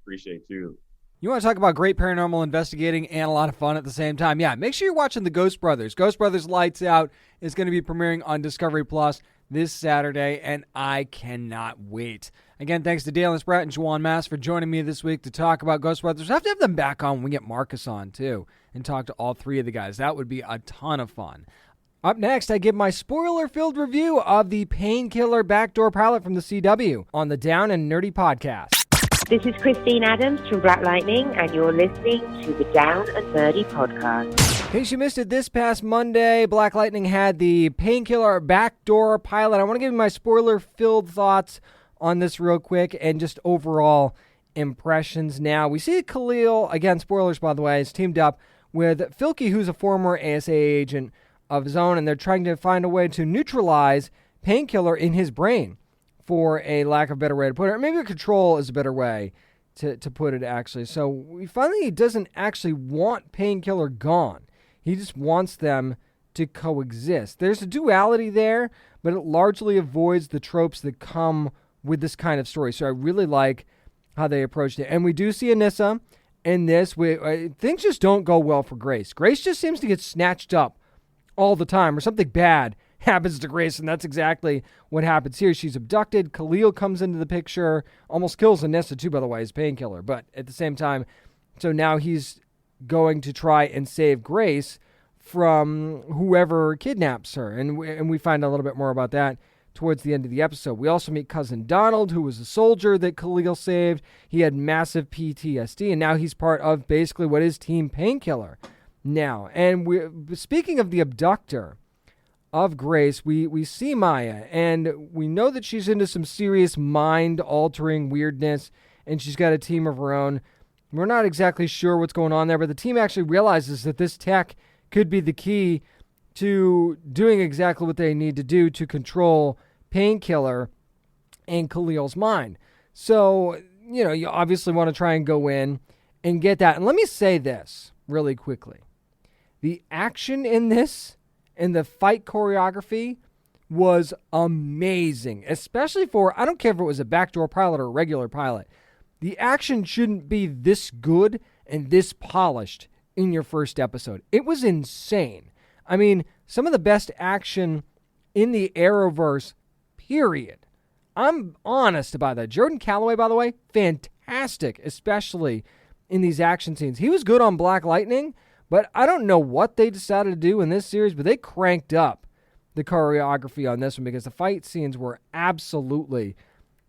Appreciate you. You want to talk about great paranormal investigating and a lot of fun at the same time? Yeah, make sure you're watching the Ghost Brothers. Ghost Brothers Lights Out is going to be premiering on Discovery Plus this Saturday, and I cannot wait. Again, thanks to Devlin Spratt and Juwan Mass for joining me this week to talk about Ghost Brothers. I have to have them back on when we get Marcus on, too, and talk to all 3 of the guys. That would be a ton of fun. Up next, I give my spoiler-filled review of the Painkiller Backdoor pilot from the CW on the Down and Nerdy podcast. This is Christine Adams from Black Lightning, and you're listening to the Down and Nerdy podcast. In case you missed it, this past Monday, Black Lightning had the Painkiller Backdoor pilot. I want to give you my spoiler-filled thoughts on this real quick and just overall impressions. Now, we see Khalil, again, spoilers by the way, is teamed up with Filky, who's a former ASA agent of his own, and they're trying to find a way to neutralize painkiller in his brain, for a lack of a better way to put it. Or maybe a control is a better way to put it, actually. So we finally, he doesn't actually want painkiller gone. He just wants them to coexist. There's a duality there, but it largely avoids the tropes that come with this kind of story. So I really like how they approached it. And we do see Anissa in this. Things just don't go well for Grace. Grace just seems to get snatched up all the time, or something bad happens to Grace, and that's exactly what happens here. She's abducted. Khalil comes into the picture, almost kills Anissa too, by the way, his painkiller. But at the same time, so now he's going to try and save Grace from whoever kidnaps her, and we find a little bit more about that towards the end of the episode. We also meet Cousin Donald, who was a soldier that Khalil saved. He had massive PTSD, and now he's part of basically what is Team Painkiller now. And speaking of the abductor of Grace, we see Maya, and we know that she's into some serious mind-altering weirdness, and she's got a team of her own. We're not exactly sure what's going on there, but the team actually realizes that this tech could be the key to doing exactly what they need to do to control Painkiller and Khalil's mind. So, you obviously want to try and go in and get that. And let me say this really quickly. The action in this and the fight choreography was amazing, especially for, I don't care if it was a backdoor pilot or a regular pilot. The action shouldn't be this good and this polished in your first episode. It was insane. I mean, some of the best action in the Arrowverse, period. I'm honest about that. Jordan Calloway, by the way, fantastic, especially in these action scenes. He was good on Black Lightning, but I don't know what they decided to do in this series, but they cranked up the choreography on this one because the fight scenes were absolutely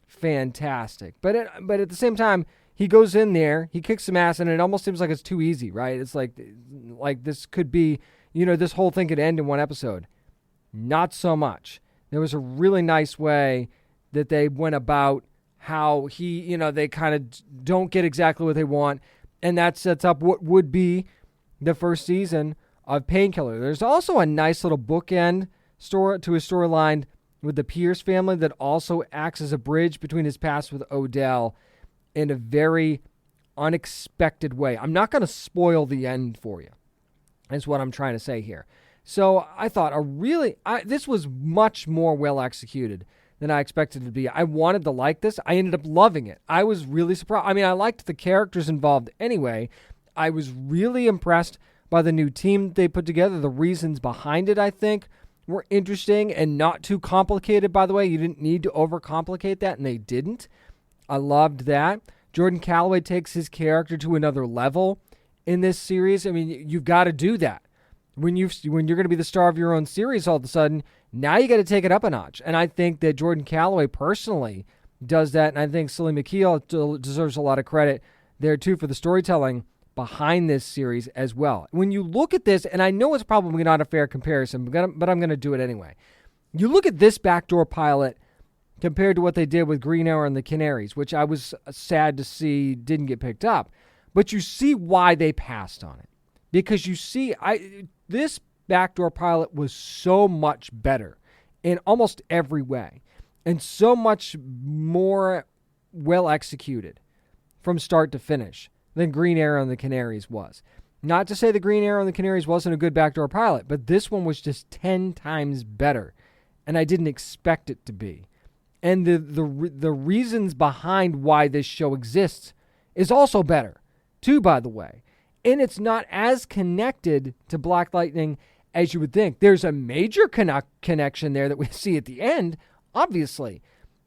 fantastic. But at the same time, he goes in there, he kicks some ass, and it almost seems like it's too easy, right? It's like this could be, this whole thing could end in one episode. Not so much. There was a really nice way that they went about how they kind of don't get exactly what they want, and that sets up what would be the first season of Painkiller. There's also a nice little bookend to his storyline with the Pierce family that also acts as a bridge between his past with Odell in a very unexpected way. I'm not going to spoil the end for you, is what I'm trying to say here. So I thought this was much more well executed than I expected it to be. I wanted to like this. I ended up loving it. I was really surprised. I mean, I liked the characters involved anyway. I was really impressed by the new team they put together. The reasons behind it, I think, were interesting and not too complicated, by the way. You didn't need to overcomplicate that, and they didn't. I loved that. Jordan Calloway takes his character to another level in this series. I mean, you've got to do that. When you're going to be the star of your own series all of a sudden, now you got to take it up a notch. And I think that Jordan Calloway personally does that, and I think Cillian McKeel deserves a lot of credit there, too, for the storytelling behind this series as well. When you look at this, and I know it's probably not a fair comparison, but I'm going to do it anyway. You look at this backdoor pilot compared to what they did with Green Arrow and the Canaries, which I was sad to see didn't get picked up. But you see why they passed on it. Because you see, this backdoor pilot was so much better in almost every way. And so much more well executed from start to finish than Green Arrow and the Canaries was. Not to say the Green Arrow and the Canaries wasn't a good backdoor pilot, but this one was just 10 times better. And I didn't expect it to be. And the reasons behind why this show exists is also better, too, by the way. And it's not as connected to Black Lightning as you would think. There's a major connection there that we see at the end, obviously.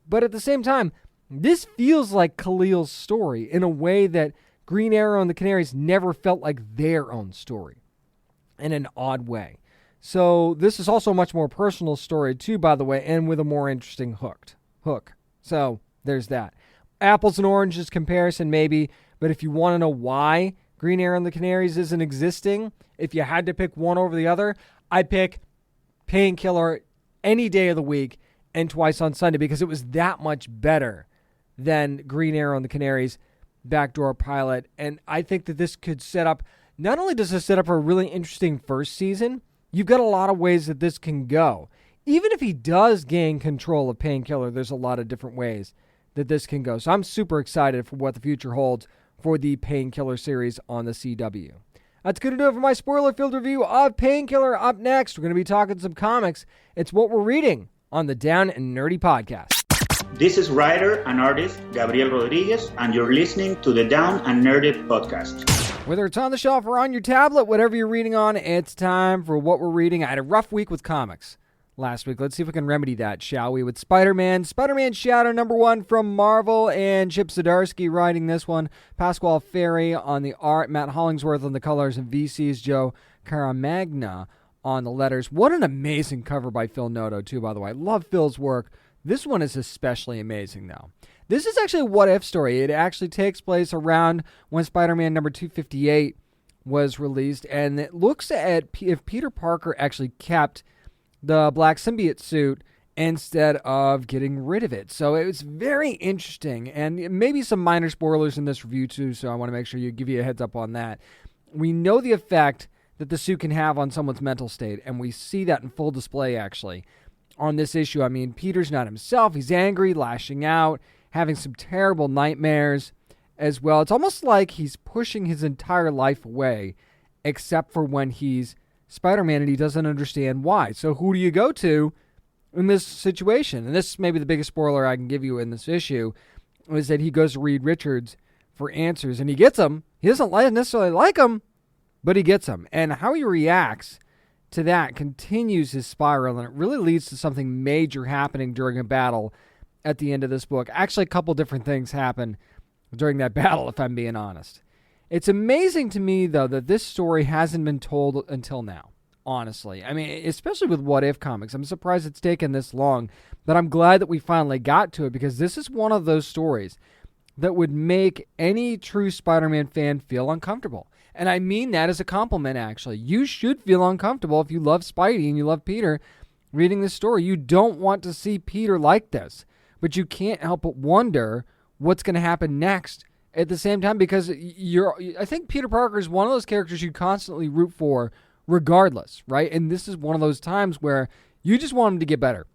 But at the same time, this feels like Khalil's story in a way that Green Arrow and the Canaries never felt like their own story in an odd way. So this is also a much more personal story, too, by the way, and with a more interesting hook. So there's that. Apples and oranges comparison, maybe, but if you want to know why Green Arrow and the Canaries isn't existing, if you had to pick one over the other, I'd pick Painkiller any day of the week and twice on Sunday because it was that much better than Green Arrow and the Canaries backdoor pilot. And I think that this could set up, not only does this set up for a really interesting first season, you've got a lot of ways that this can go. even if he does gain control of Painkiller, there's a lot of different ways that this can go. So I'm super excited for what the future holds for the Painkiller series on the CW. That's going to do it for my spoiler-filled review of Painkiller. Up next, we're going to be talking some comics. It's what we're reading on the Down and Nerdy podcast. This is writer and artist Gabriel Rodriguez, and you're listening to the Down and Nerdy podcast. Whether it's on the shelf or on your tablet, whatever you're reading on, it's time for what we're reading. I had a rough week with comics last week. Let's see if we can remedy that, shall we? With Spider-Man Shadow #1 from Marvel, and Chip Zdarsky writing this one. Pasquale Ferry on the art, Matt Hollingsworth on the colors, and VC's Joe Caramagna on the letters. What an amazing cover by Phil Noto, too, by the way. I love Phil's work. This one is especially amazing, though. This is actually a what-if story. It actually takes place around when Spider-Man #258 was released, and it looks at if Peter Parker actually kept the black symbiote suit instead of getting rid of it. So it was very interesting, and maybe some minor spoilers in this review too, so I want to make sure give you a heads up on that. We know the effect that the suit can have on someone's mental state, and we see that in full display actually on this issue. I mean, Peter's not himself. He's angry, lashing out, having some terrible nightmares as well. It's almost like he's pushing his entire life away, except for when he's Spider-Man, and he doesn't understand why. So who do you go to in this situation? And this may be the biggest spoiler I can give you in this issue, is that he goes to Reed Richards for answers, and he gets them. He doesn't necessarily like them, but he gets them. And how he reacts to that continues his spiral, and it really leads to something major happening during a battle at the end of this book. Actually, a couple different things happen during that battle, if I'm being honest. It's amazing to me, though, that this story hasn't been told until now, honestly. I mean, especially with What If comics. I'm surprised it's taken this long, but I'm glad that we finally got to it, because this is one of those stories that would make any true Spider-Man fan feel uncomfortable. And I mean that as a compliment, actually. You should feel uncomfortable if you love Spidey and you love Peter reading this story. You don't want to see Peter like this, but you can't help but wonder what's going to happen next at the same time, because I think Peter Parker is one of those characters you constantly root for regardless, right? And this is one of those times where you just want him to get better,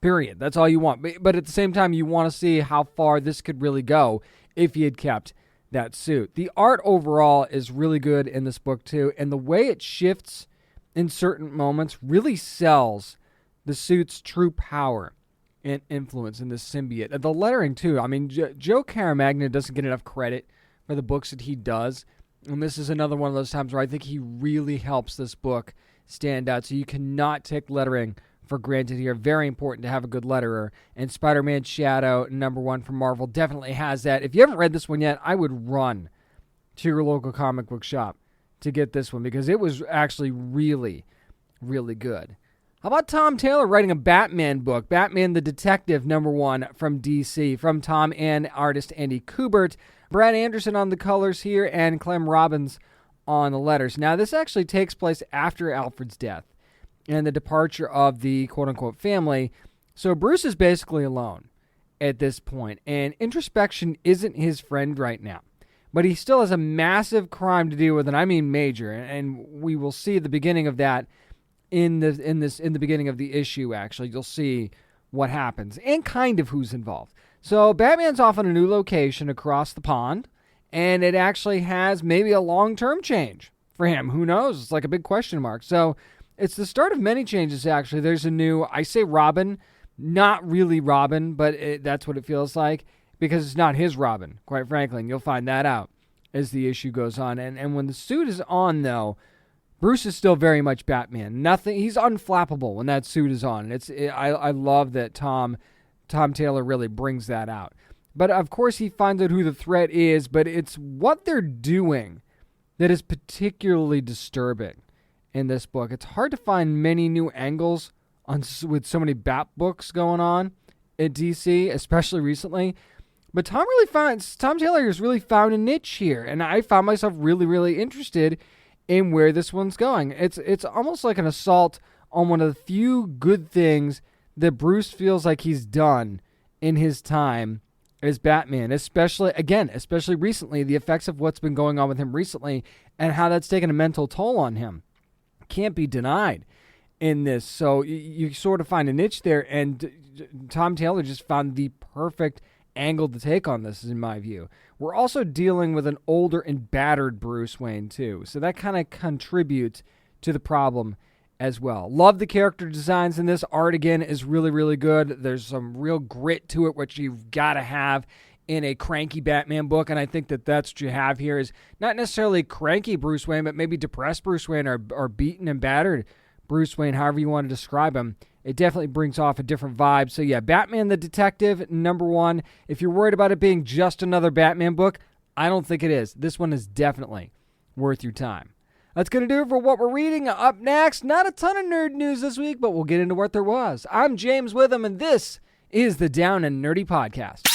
period. That's all you want. But at the same time, you want to see how far this could really go if he had kept that suit. The art overall is really good in this book too, and the way it shifts in certain moments really sells the suit's true power and influence in this symbiote. The lettering too. I mean, Joe Caramagna doesn't get enough credit for the books that he does, and this is another one of those times where I think he really helps this book stand out. So you cannot take lettering for granted here. Very important to have a good letterer, and Spider-Man Shadow #1 from Marvel definitely has that. If you haven't read this one yet, I would run to your local comic book shop to get this one, because it was actually really, really good. How about Tom Taylor writing a Batman book, Batman the Detective #1 from DC, from Tom and artist Andy Kubert, Brad Anderson on the colors here, and Clem Robbins on the letters. Now, this actually takes place after Alfred's death and the departure of the quote-unquote family, so Bruce is basically alone at this point, and introspection isn't his friend right now. But he still has a massive crime to deal with, and I mean major, and we will see the beginning of that in the beginning of the issue. Actually, you'll see what happens and kind of who's involved. So Batman's off on a new location across the pond, and it actually has maybe a long-term change for him. Who knows? It's like a big question mark. So it's the start of many changes, actually. There's a new, I say Robin, not really Robin, but that's what it feels like, because it's not his Robin, quite frankly, and you'll find that out as the issue goes on. And when the suit is on, though, Bruce is still very much Batman. He's unflappable when that suit is on. I love that Tom Taylor really brings that out. But of course he finds out who the threat is, but it's what they're doing that is particularly disturbing in this book. It's hard to find many new angles with so many Bat books going on at DC, especially recently. But Tom Taylor has really found a niche here, and I found myself really, really interested in where this one's going. It's almost like an assault on one of the few good things that Bruce feels like he's done in his time as Batman, especially recently, the effects of what's been going on with him recently and how that's taken a mental toll on him can't be denied. in this. So you sort of find a niche there, and Tom Taylor just found the perfect angle to take on this, in my view. We're also dealing with an older and battered Bruce Wayne, too. So that kind of contributes to the problem as well. Love the character designs in this. Art, again, is really, really good. There's some real grit to it, which you've got to have in a cranky Batman book, and I think that that's what you have here, is not necessarily cranky Bruce Wayne, but maybe depressed Bruce Wayne or beaten and battered Bruce Wayne, however you want to describe him. It definitely brings off a different vibe. So yeah, Batman the Detective, number one. If you're worried about it being just another Batman book, I don't think it is. This one is definitely worth your time. That's going to do it for what we're reading. Up next, not a ton of nerd news this week, but we'll get into what there was. I'm James Witham, and this is the Down and Nerdy Podcast.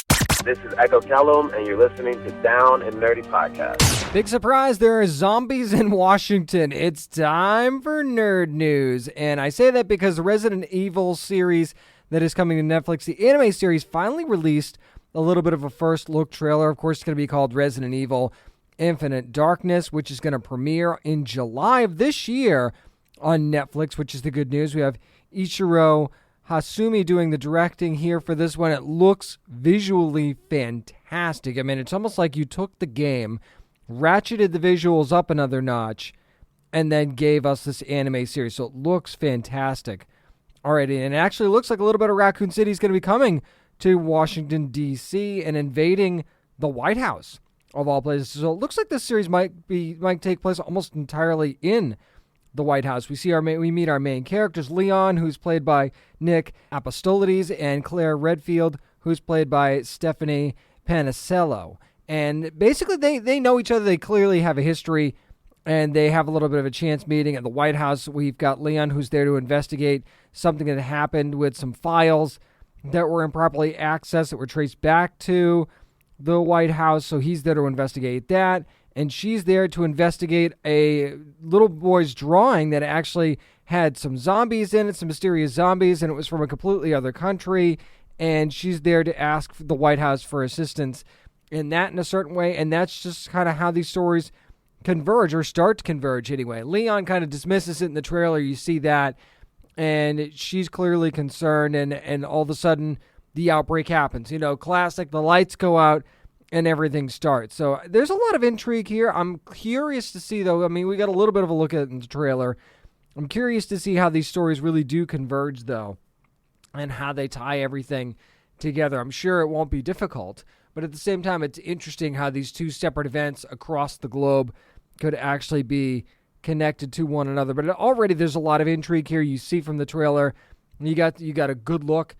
This is Echo Callum, and you're listening to Down and Nerdy Podcast. Big surprise, there are zombies in Washington. It's time for nerd news. And I say that because the Resident Evil series that is coming to Netflix, the anime series, finally released a little bit of a first look trailer. Of course, it's going to be called Resident Evil Infinite Darkness, which is going to premiere in July of this year on Netflix, which is the good news. We have Ichiro Hasumi doing the directing here for this one. It looks visually fantastic. I mean, it's almost like you took the game, ratcheted the visuals up another notch, and then gave us this anime series. So it looks fantastic already. And it actually looks like a little bit of Raccoon City is going to be coming to Washington, D.C. and invading the White House, of all places. So it looks like this series might take place almost entirely in the White House. We meet our main characters, Leon, who's played by Nick Apostolides, and Claire Redfield, who's played by Stephanie Panicello. And basically, they know each other. They clearly have a history, and they have a little bit of a chance meeting at the White House. We've got Leon, who's there to investigate something that happened with some files that were improperly accessed, that were traced back to the White House. So he's there to investigate that. And she's there to investigate a little boy's drawing that actually had some zombies in it, some mysterious zombies, and it was from a completely other country. And she's there to ask the White House for assistance in that in a certain way. And that's just kind of how these stories converge, or start to converge anyway. Leon kind of dismisses it in the trailer. You see that. And she's clearly concerned. And all of a sudden, the outbreak happens. You know, classic, the lights go out and everything starts. So there's a lot of intrigue here. I'm curious to see, though. I mean, we got a little bit of a look at it in the trailer. I'm curious to see how these stories really do converge, though, and how they tie everything together. I'm sure it won't be difficult, but at the same time, it's interesting how these two separate events across the globe could actually be connected to one another. But already there's a lot of intrigue here. You see from the trailer, you got a good look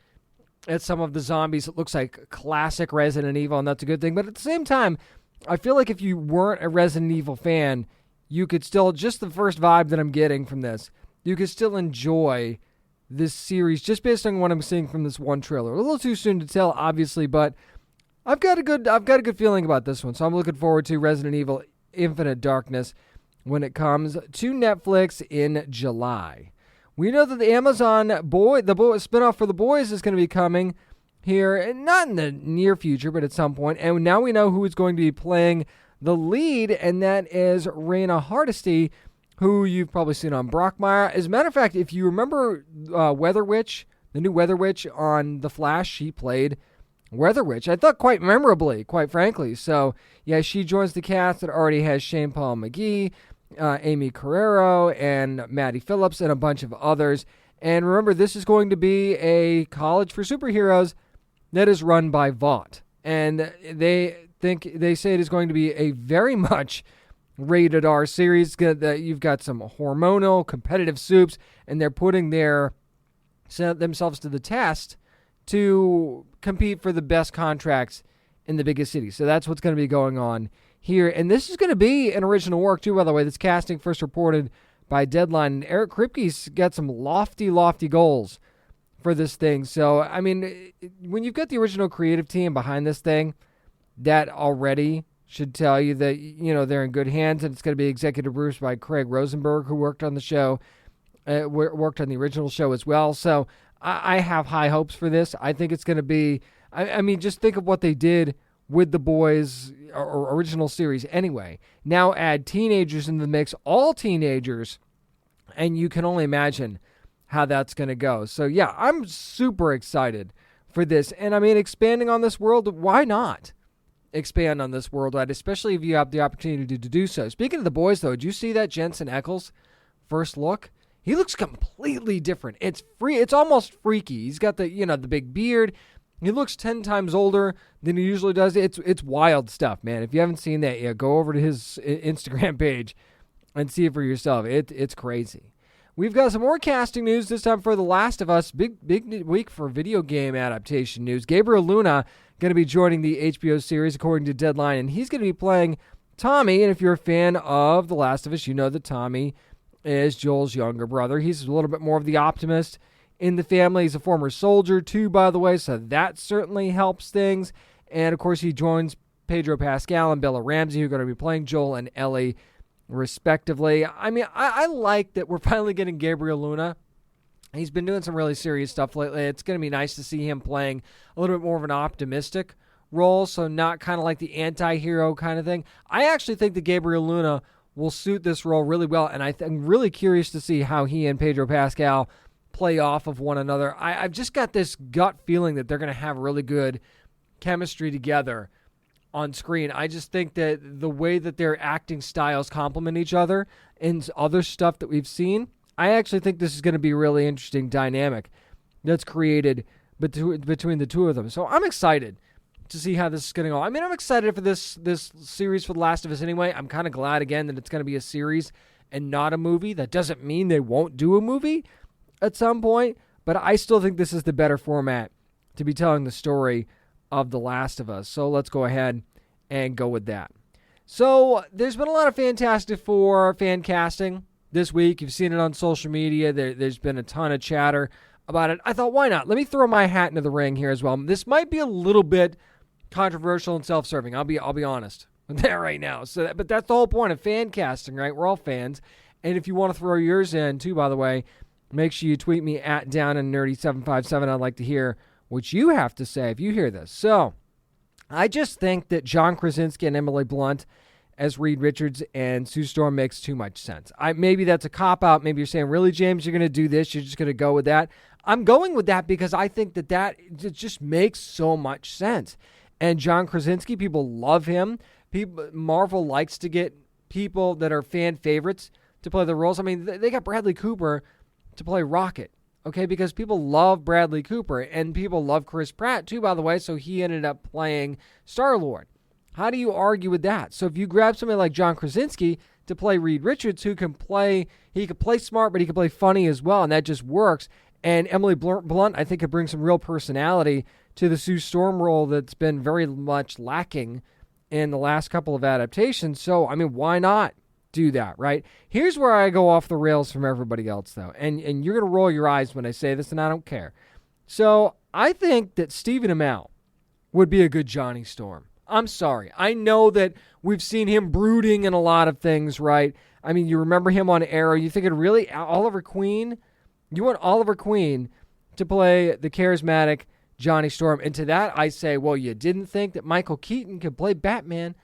at some of the zombies. It looks like classic Resident Evil, and that's a good thing. But at the same time, I feel like if you weren't a Resident Evil fan, you could still, just the first vibe that I'm getting from this, you could still enjoy this series just based on what I'm seeing from this one trailer. A little too soon to tell, obviously, but I've got a good feeling about this one. So I'm looking forward to Resident Evil Infinite Darkness when it comes to Netflix in July. We know that the Amazon spinoff for The Boys is going to be coming here, not in the near future, but at some point. And now we know who is going to be playing the lead, and that is Raina Hardesty, who you've probably seen on Brockmire. As a matter of fact, if you remember Weather Witch, the new Weather Witch on The Flash, she played Weather Witch. I thought quite memorably, quite frankly. So, yeah, she joins the cast that already has Shane Paul McGee, Amy Carrero, and Maddie Phillips, and a bunch of others. And remember, this is going to be a college for superheroes that is run by Vought. And they say it is going to be a very much rated R series. You've got some hormonal competitive soups, and they're putting themselves to the test to compete for the best contracts in the biggest cities. So that's what's going to be going on here. And this is going to be an original work, too, by the way. This casting first reported by Deadline. And Eric Kripke's got some lofty in for this thing. So, I mean, when you've got the original creative team behind this thing, that already should tell you that, you know, they're in good hands. And it's going to be executive produced by Craig Rosenberg, who worked on the show, worked on the original show as well. So I have high hopes for this. I think it's going to be, I mean, just think of what they did with The Boys or original series anyway. Now add teenagers in the mix, all teenagers, and you can only imagine how that's going to go. So, yeah, I'm super excited for this. And, I mean, expanding on this world, why not expand on this world, right? Especially if you have the opportunity to do so. Speaking of the boys, though, did you see that Jensen Ackles first look? He looks completely different. It's almost freaky. He's got the big beard. He looks 10 times older than he usually does. It's wild stuff, man. If you haven't seen that yet, go over to his Instagram page and see it for yourself. It's crazy. We've got some more casting news, this time for The Last of Us. Big week for video game adaptation news. Gabriel Luna going to be joining the HBO series, according to Deadline, and he's going to be playing Tommy. And if you're a fan of The Last of Us, you know that Tommy is Joel's younger brother. He's a little bit more of the optimist in the family. He's a former soldier, too, by the way, so that certainly helps things. And, of course, he joins Pedro Pascal and Bella Ramsey, who are going to be playing Joel and Ellie, respectively. I mean, I like that we're finally getting Gabriel Luna. He's been doing some really serious stuff lately. It's going to be nice to see him playing a little bit more of an optimistic role, so not kind of like the anti-hero kind of thing. I actually think that Gabriel Luna will suit this role really well, and I'm really curious to see how he and Pedro Pascal play off of one another. I've just got this gut feeling that they're going to have really good chemistry together on screen. I just think that the way that their acting styles complement each other and other stuff that we've seen, I actually think this is going to be a really interesting dynamic that's created between the two of them. So I'm excited to see how this is going to go. I mean, I'm excited for this series for The Last of Us anyway. I'm kind of glad, again, that it's going to be a series and not a movie. That doesn't mean they won't do a movie at some point, but I still think this is the better format to be telling the story of The Last of Us. So let's go ahead and go with that. So there's been a lot of Fantastic Four fan casting this week. You've seen it on social media. There's been a ton of chatter about it. I thought, why not? Let me throw my hat into the ring here as well. This might be a little bit controversial and self-serving. I'll be honest with that right now. But that's the whole point of fan casting, right? We're all fans. And if you want to throw yours in too, by the way, make sure you tweet me at DownandNerdy757. I'd like to hear what you have to say if you hear this. So I just think that John Krasinski and Emily Blunt as Reed Richards and Sue Storm makes too much sense. Maybe that's a cop-out. Maybe you're saying, really, James, you're going to do this? You're just going to go with that? I'm going with that because I think that it just makes so much sense. And John Krasinski, people love him. Marvel likes to get people that are fan favorites to play the roles. I mean, they got Bradley Cooper to play Rocket, okay, because people love Bradley Cooper, and people love Chris Pratt, too, by the way, so he ended up playing Star-Lord. How do you argue with that? So if you grab somebody like John Krasinski to play Reed Richards, he could play smart, but he could play funny as well, and that just works. And Emily Blunt, I think, could bring some real personality to the Sue Storm role that's been very much lacking in the last couple of adaptations. So, I mean, why not do that, right? Here's where I go off the rails from everybody else, though. And you're going to roll your eyes when I say this, and I don't care. So, I think that Stephen Amell would be a good Johnny Storm. I'm sorry. I know that we've seen him brooding in a lot of things, right? I mean, you remember him on Arrow. You think it really Oliver Queen? You want Oliver Queen to play the charismatic Johnny Storm. And to that, I say, well, you didn't think that Michael Keaton could play Batman,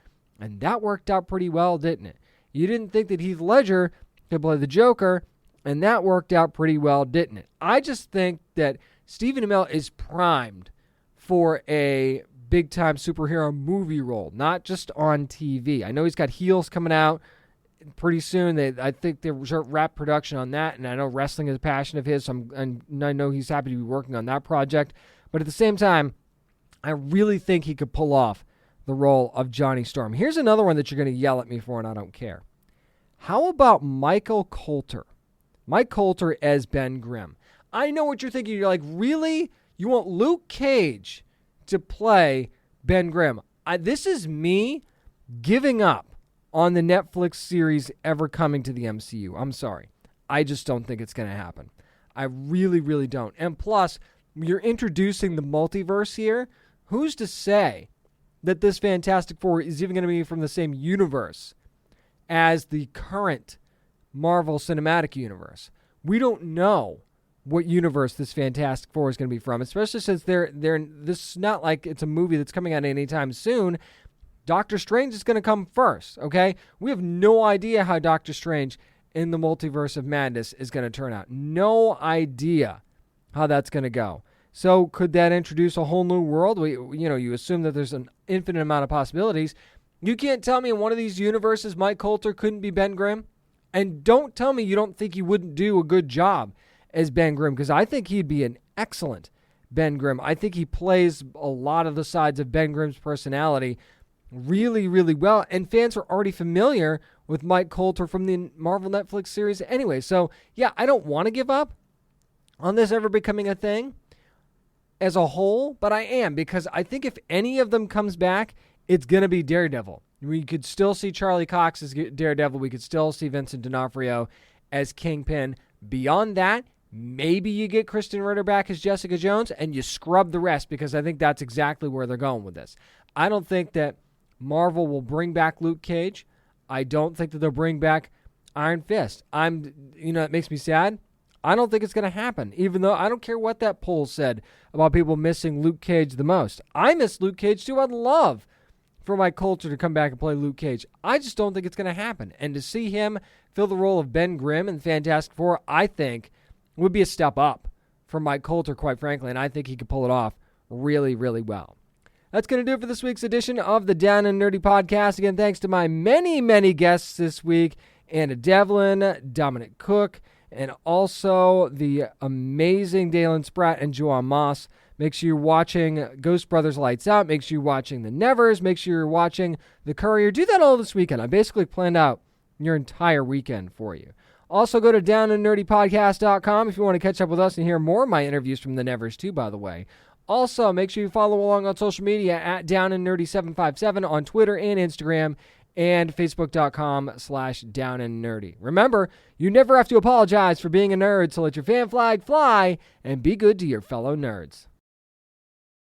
and that worked out pretty well, didn't it? You didn't think that Heath Ledger could play the Joker, and that worked out pretty well, didn't it? I just think that Stephen Amell is primed for a big-time superhero movie role, not just on TV. I know he's got Heels coming out pretty soon. I think they're wrap production on that, and I know wrestling is a passion of his, so I know he's happy to be working on that project. But at the same time, I really think he could pull off the role of Johnny Storm. Here's another one that you're going to yell at me for, and I don't care. How about Michael Coulter? Mike Coulter as Ben Grimm. I know what you're thinking. You're like, really? You want Luke Cage to play Ben Grimm? This is me giving up on the Netflix series ever coming to the MCU. I'm sorry. I just don't think it's going to happen. I really, really don't. And plus, you're introducing the multiverse here. Who's to say that this Fantastic Four is even going to be from the same universe as the current Marvel Cinematic Universe? We don't know what universe this Fantastic Four is going to be from, especially since they're this is not like it's a movie that's coming out anytime soon. Doctor Strange is going to come first, okay? We have no idea how Doctor Strange in the Multiverse of Madness is going to turn out. No idea how that's going to go. So could that introduce a whole new world? You assume that there's an infinite amount of possibilities. You can't tell me in one of these universes Mike Coulter couldn't be Ben Grimm. And don't tell me you don't think he wouldn't do a good job as Ben Grimm, because I think he'd be an excellent Ben Grimm. I think he plays a lot of the sides of Ben Grimm's personality really, really well. And fans are already familiar with Mike Coulter from the Marvel Netflix series anyway. So, yeah, I don't want to give up on this ever becoming a thing as a whole, but I am, because I think if any of them comes back, it's going to be Daredevil. We could still see Charlie Cox as Daredevil. We could still see Vincent D'Onofrio as Kingpin. Beyond that, maybe you get Kristen Ritter back as Jessica Jones and you scrub the rest, because I think that's exactly where they're going with this. I don't think that Marvel will bring back Luke Cage. I don't think that they'll bring back Iron Fist. It makes me sad. I don't think it's going to happen, even though I don't care what that poll said about people missing Luke Cage the most. I miss Luke Cage too. I'd love for Mike Coulter to come back and play Luke Cage. I just don't think it's going to happen. And to see him fill the role of Ben Grimm in Fantastic Four, I think would be a step up for Mike Coulter, quite frankly, and I think he could pull it off really, really well. That's going to do it for this week's edition of the Down and Nerdy Podcast. Again, thanks to my many, many guests this week, Anna Devlin, Dominic Cooke, and also the amazing Dalen Spratt and Joanne Moss. Make sure you're watching Ghost Brothers Lights Out. Make sure you're watching The Nevers. Make sure you're watching The Courier. Do that all this weekend. I basically planned out your entire weekend for you. Also, go to downandnerdypodcast.com if you want to catch up with us and hear more of my interviews from The Nevers, too, by the way. Also, make sure you follow along on social media at downandnerdy757 on Twitter and Instagram, and facebook.com/downandnerdy. Remember, you never have to apologize for being a nerd, so let your fan flag fly and be good to your fellow nerds.